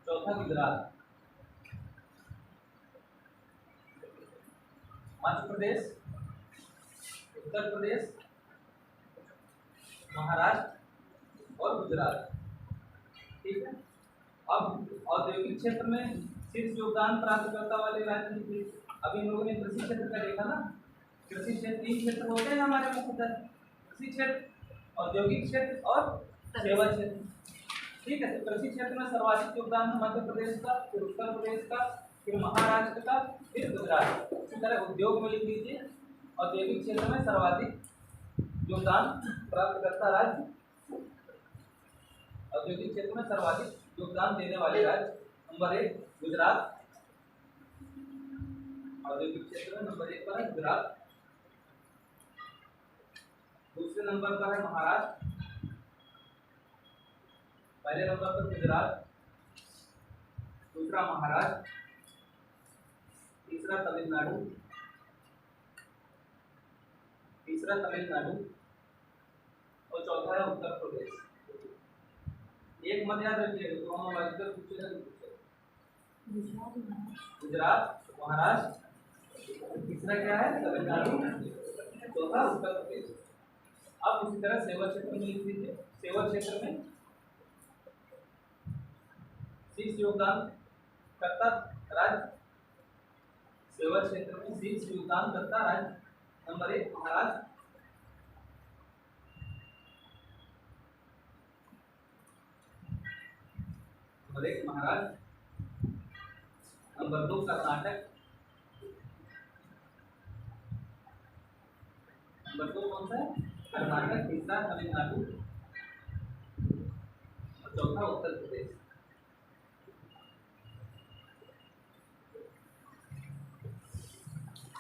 चौथा गुजरात। मध्य प्रदेश, उत्तर प्रदेश, महाराष्ट्र और गुजरात। ठीक है। अब औद्योगिक क्षेत्र में शीर्ष योगदान प्राप्तकर्ता वाले राज्य निकले। अभी हम लोगों ने कृषि क्षेत्र का देखा ना। कृषि क्षेत्र 3 क्षेत्र होते हैं हमारे मुख्यतः, कृषि क्षेत्र, औद्योगिक क्षेत्र और सेवा क्षेत्र। ठीक है। तो कृषि क्षेत्र में सर्वाधिक योगदान है मध्य प्रदेश का, फिर उत्तर प्रदेश का, फिर महाराष्ट्र का, फिर गुजरात। इसी तरह उद्योग में लिख लीजिए औद्योगिक क्षेत्र में सर्वाधिक योगदान प्राप्त करता राज्य, औद्योगिक क्षेत्र में सर्वाधिक योगदान देने वाले राज्य नंबर 1 गुजरात, औद्योगिक क्षेत्र में नंबर 1 पर है गुजरात, दूसरे नंबर पर है महाराष्ट्र, पहले नंबर पर गुजरात, दूसरा महाराष्ट्र, तीसरा तमिलनाडु, और चौथा है उत्तर प्रदेश। एक मत याद रखिएगा, तो हम वाइजर पूछेगा गुजरात, महाराष्ट्र, तीसरा क्या है तमिलनाडु, चौथा उत्तर प्रदेश। अब उसी तरह सेवा क्षेत्र में लिख दीजिए। सेवा क्षेत्र में शीर्ष योगदान करता राज्य, सेवा क्षेत्र में शीर्ष योगदान करता राज्य number 1 Maharashtra, number 1 Maharashtra, number 2 Karnataka, number 2 कौन सा है कर्नाटक, तीसरा तमिलनाडु और चौथा उत्तर प्रदेश।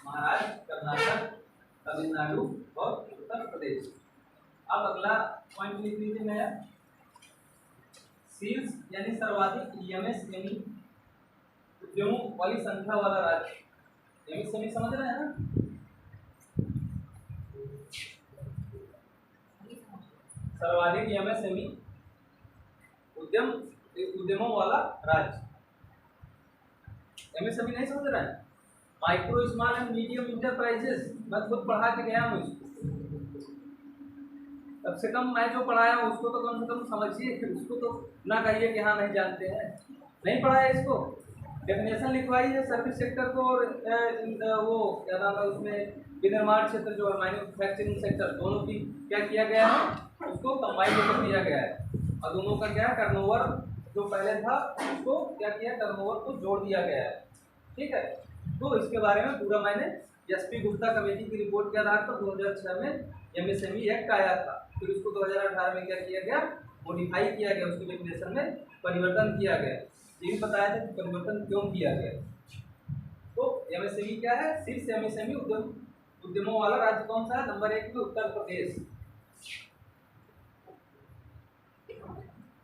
महाराष्ट्र, कर्नाटक, तमिलनाडु और उत्तर प्रदेश। अब अगला पॉइंट लिख लीजिए नया, शीर्ष यानी सर्वाधिक एमएसएमई उद्यमों वाली संख्या वाला राज्य। एमएसएमई समझ रहे हैं ना? सर्वाधिक एमएसएमई उद्यमों वाला राज्य। एमएसएमई नहीं समझ रहे हैं? Micro small and medium enterprises. मैं खुद पढ़ा के गया हूँ इसको, कम से कम मैं जो पढ़ाया हूँ उसको तो कम से कम समझिए, फिर उसको तो ना कहिए कि हाँ नहीं जानते हैं। नहीं पढ़ाया इसको, डेफिनेशन लिखवाई है सर्विस सेक्टर को और वो क्या नाम है उसमें विनिर्माण क्षेत्र जो है मैन्युफैक्चरिंग सेक्टर, दोनों की क्या किया गया है उसको कंबाइन कर दिया गया है और दोनों का क्या टर्नओवर जो पहले था उसको क्या किया टर्नओवर को जोड़ दिया गया है। ठीक है। तो इसके बारे में पूरा मैंने एसपी गुप्ता कमेटी की रिपोर्ट के आधार पर 2006 में एमएसएमई एक्ट आया था, फिर उसको 2018 में क्या किया गया मॉडिफाई किया गया, उसकी डेफिनेशन में परिवर्तन किया गया। ये भी बताया था कि परिवर्तन क्यों किया गया। तो एमएसएमई क्या है, शीर्ष एमएसएमई उद्यमों वाला राज्य कौन सा है? नंबर 1 में उत्तर प्रदेश।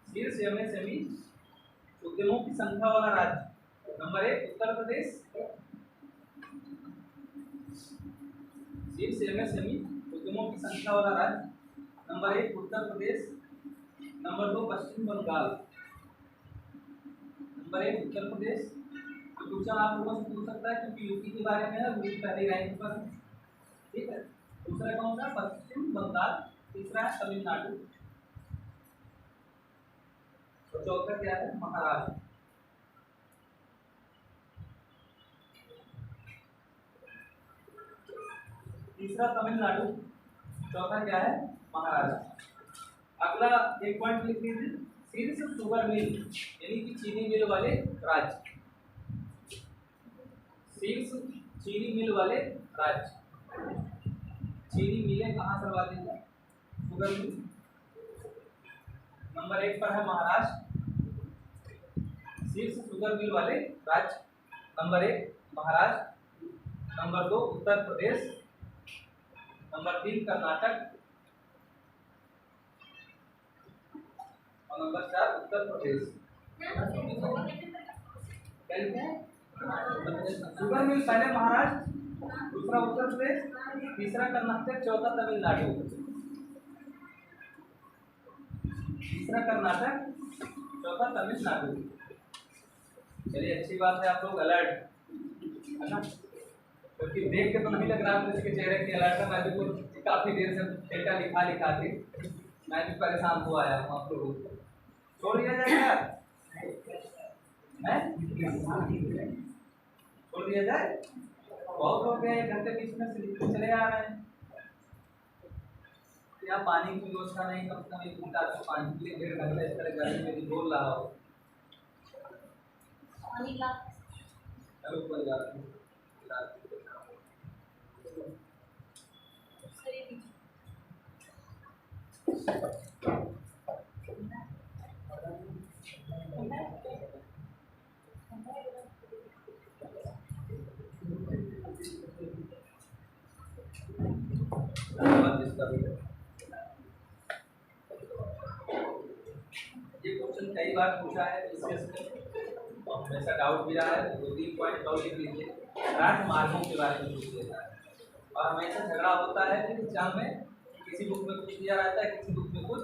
शीर्ष एमएसएमई उद्यमों की संख्या वाला राज्य नंबर 1 उत्तर प्रदेश, शीर्ष एमएसएमई उद्यमों की संख्या वाला राज्य नंबर 1 उत्तर प्रदेश, नंबर 2 पश्चिम बंगाल, नंबर 1 उत्तर प्रदेश। तो क्वेश्चन आप लोगों से पूछ सकता है क्योंकि यूपी के बारे में है, यूपी पहले रैंक पर है। ठीक है। दूसरा कौन सा? पश्चिम बंगाल, तीसरा है तमिलनाडु और चौथा क्या है? महाराष्ट्र। तीसरा तमिलनाडु, चौथा क्या है? महाराष्ट्र। अगला एक पॉइंट लिख लीजिए, शीर्ष शुगर मिल यानी कि चीनी मिल वाले राज्य। शीर्ष चीनी मिल वाले राज्य। चीनी मिलें कहाँ सर्वाधिक है? Sugar mill. नंबर 1 पर है महाराष्ट्र, शीर्ष शुगर मिल वाले राज्य number 1 Maharashtra, number 2 Uttar Pradesh number 3 Karnataka और नंबर 4 उत्तर प्रदेश। क्या लिखते हैं? शुगर मिल पहले महाराष्ट्र, दूसरा उत्तर प्रदेश, तीसरा कर्नाटक, चौथा तमिलनाडु। तीसरा कर्नाटक, चौथा तमिलनाडु। चलिए अच्छी बात है, आप लोग अलर्ट है ना, क्योंकि देख के तो नहीं लग रहा किसी के चेहरे के अलर्ट है। मैं भी तो काफी देर से डेटा लिखा के मैं भी परेशान हुआ आया हूँ आप लोगों को। छोड़ दिया जाए क्या? छोड़ दिया जाए? बहुत लोग हैं 1 घंटे बीच में से चले आ रहे हैं। या पानी की व्यवस्था नहीं, कम से कम 1 घंटा तो पानी के लिए 1.5 घंटे इस तरह गर्मी में भी बोल रहा हो। पानी ला चलो कोई बात नहीं। धन्यवाद जिसका भी है। ये क्वेश्चन कई बार पूछा है इसमें, ऐसा डाउट भी रहा है। 2-3 पॉइंट और लिख लीजिए। राजमार्गों के बारे में पूछ लेता है और हमेशा झगड़ा होता है कि एग्जाम में किसी बुक में कुछ दिया रहता है, किसी बुक में कुछ।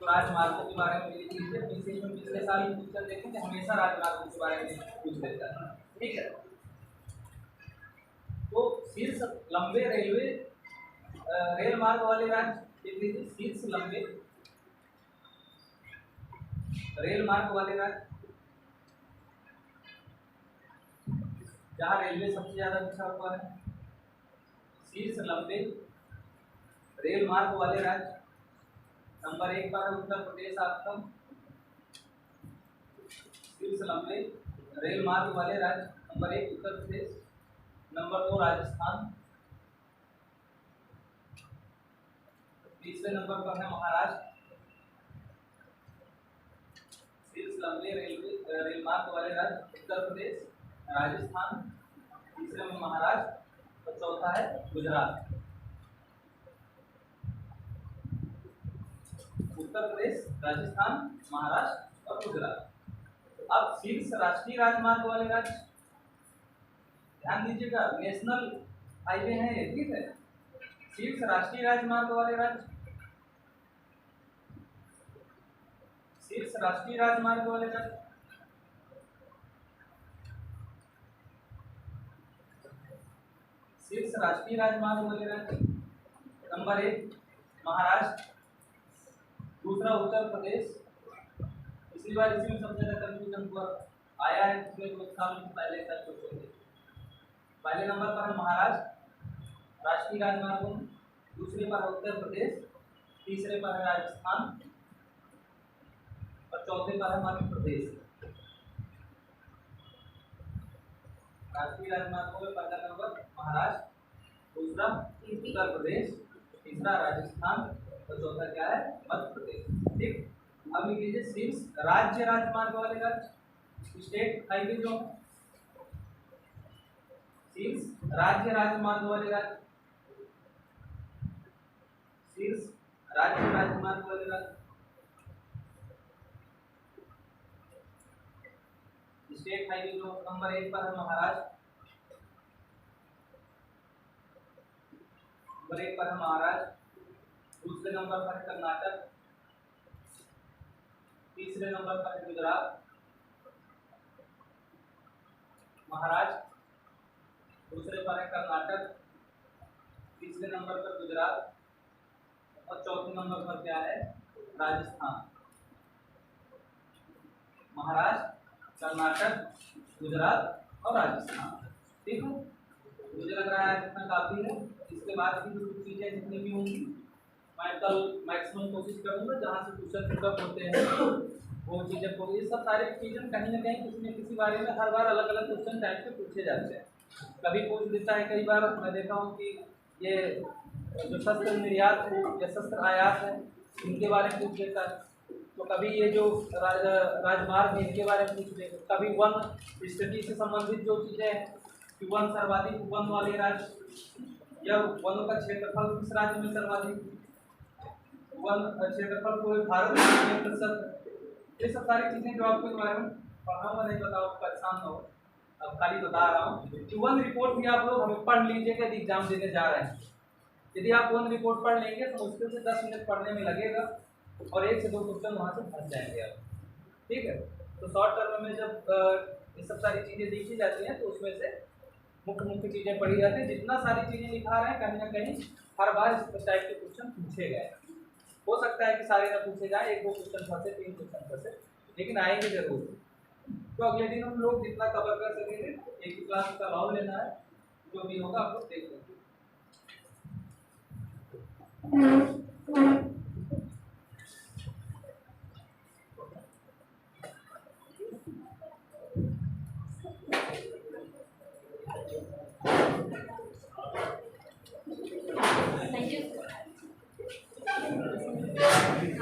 तो राजमार्गों के बारे में लिख लीजिए। पिछले साल क्वेश्चन देखेंगे, हमेशा राजमार्गों के बारे में पूछ लेता है। ठीक है, तो शीर्ष लंबे रेल मार्ग वाले राज्य लिख लीजिए। शीर्ष लंबे रेल मार्ग वाले राज्य, जहाँ रेलवे सबसे ज्यादा बिछा हुआ है। शीर्ष लंबे रेल मार्ग वाले राज्य, नंबर 1 पर है उत्तर प्रदेश आपका। शीर्ष लंबे रेल मार्ग वाले राज्य, नंबर 1 उत्तर प्रदेश, नंबर 2 राजस्थान, तीसरे नंबर पर है महाराष्ट्र। शीर्ष लंबे रेल मार्ग वाले राज्य उत्तर प्रदेश, राजस्थान, तीसरे में महाराष्ट्र और चौथा है गुजरात। उत्तर प्रदेश, राजस्थान, महाराष्ट्र और गुजरात। अब शीर्ष राष्ट्रीय राजमार्ग वाले राज्य, ध्यान दीजिएगा, नेशनल हाईवे है ये, ठीक है। शीर्ष राष्ट्रीय राजमार्ग वाले राज्य, शीर्ष राष्ट्रीय राजमार्ग वाले राज्य, शीर्ष राष्ट्रीय राजमार्ग वाले राज्य, नंबर 1 महाराष्ट्र, दूसरा उत्तर प्रदेश। पिछली बार इसी में सबसे ज्यादा कंफ्यूजन हुआ आया है, पिछले 2 साल पहले का क्वेश्चन। पहले नंबर पर है महाराष्ट्र राष्ट्रीय राजमार्गों, दूसरे पर है उत्तर प्रदेश, तीसरे पर है राजस्थान और चौथे पर है मध्य प्रदेश। राष्ट्रीय राजमार्गों में पहला नंबर महाराष्ट्र, दूसरा उत्तर प्रदेश, तीसरा राजस्थान और चौथा क्या है? मध्य प्रदेश। ठीक, अब लिख लीजिए शीर्ष राज्य राजमार्ग वाले राज्य, स्टेट हाईवे जो शीर्ष राज्य राजमार्ग वाले राज्य, शीर्ष राज्य राजमार्ग वाले राज्य, स्टेट हाईवे जो नंबर 1 पर है महाराष्ट्र, नंबर 1 पर है महाराष्ट्र, दूसरे नंबर पर है कर्नाटक, तीसरे नंबर पर है गुजरात, महाराष्ट्र, दूसरे पर है कर्नाटक, तीसरे नंबर पर गुजरात और चौथे नंबर पर क्या है? राजस्थान। महाराष्ट्र, कर्नाटक, गुजरात और राजस्थान। ठीक है, मुझे लग रहा है इतना काफी है। इसके बाद की जो चीजें जितनी भी होंगी मैं कल मैक्सिमम कोशिश करूंगा जहाँ से क्वेश्चन पिकअप होते हैं वो चीजें को, ये सब सारे चीजें कहीं ना कहीं किसी न किसी बारे में हर बार अलग अलग क्वेश्चन टाइप के पूछे जाते हैं। कभी पूछ देता है, कई बार मैं देखा हूँ कि ये जो शस्त्र निर्यात या शस्त्र आयात है इनके बारे में पूछ देता है, तो कभी ये जो राजमार्ग है इनके बारे में पूछ देगा, कभी वन स्टडी से संबंधित जो चीज़ें हैं कि वन सर्वाधिक वन वाले राज्य या वनों का क्षेत्रफल किस राज्य में सर्वाधिक, वन क्षेत्रफल पूरे भारत में कितने प्रतिशत। ये सब सारी चीजें जो आपको इस बारे में पढ़ाऊंगा, नहीं बताओ परेशान ना हो, अब खाली बता रहा हूँ कि वन रिपोर्ट भी आप लोग हमें पढ़ लीजिएगा यदि एग्जाम देने जा रहे हैं। यदि आप वन रिपोर्ट पढ़ लेंगे तो मुश्किल से 10 मिनट पढ़ने में लगेगा और 1 से 2 क्वेश्चन वहाँ से फंस जाएंगे आप, ठीक है। तो शॉर्ट टर्म में जब ये सब सारी चीज़ें लिखी जाती हैं तो उसमें से मुख्य मुख्य चीज़ें पढ़ी जाती हैं। जितना सारी चीज़ें लिखा रहे हैं कहीं ना कहीं हर बार इस टाइप के क्वेश्चन पूछे गए। हो सकता है कि सारे ना पूछे जाए, 1-2 क्वेश्चन फंसे, 3 क्वेश्चन फंसे, लेकिन आएंगे जरूर। तो अगले दिन हम लोग जितना कवर कर सकेंगे, एक ही क्लास का लॉन्ग लेना है, जो भी होगा आप लोग देख लेंगे।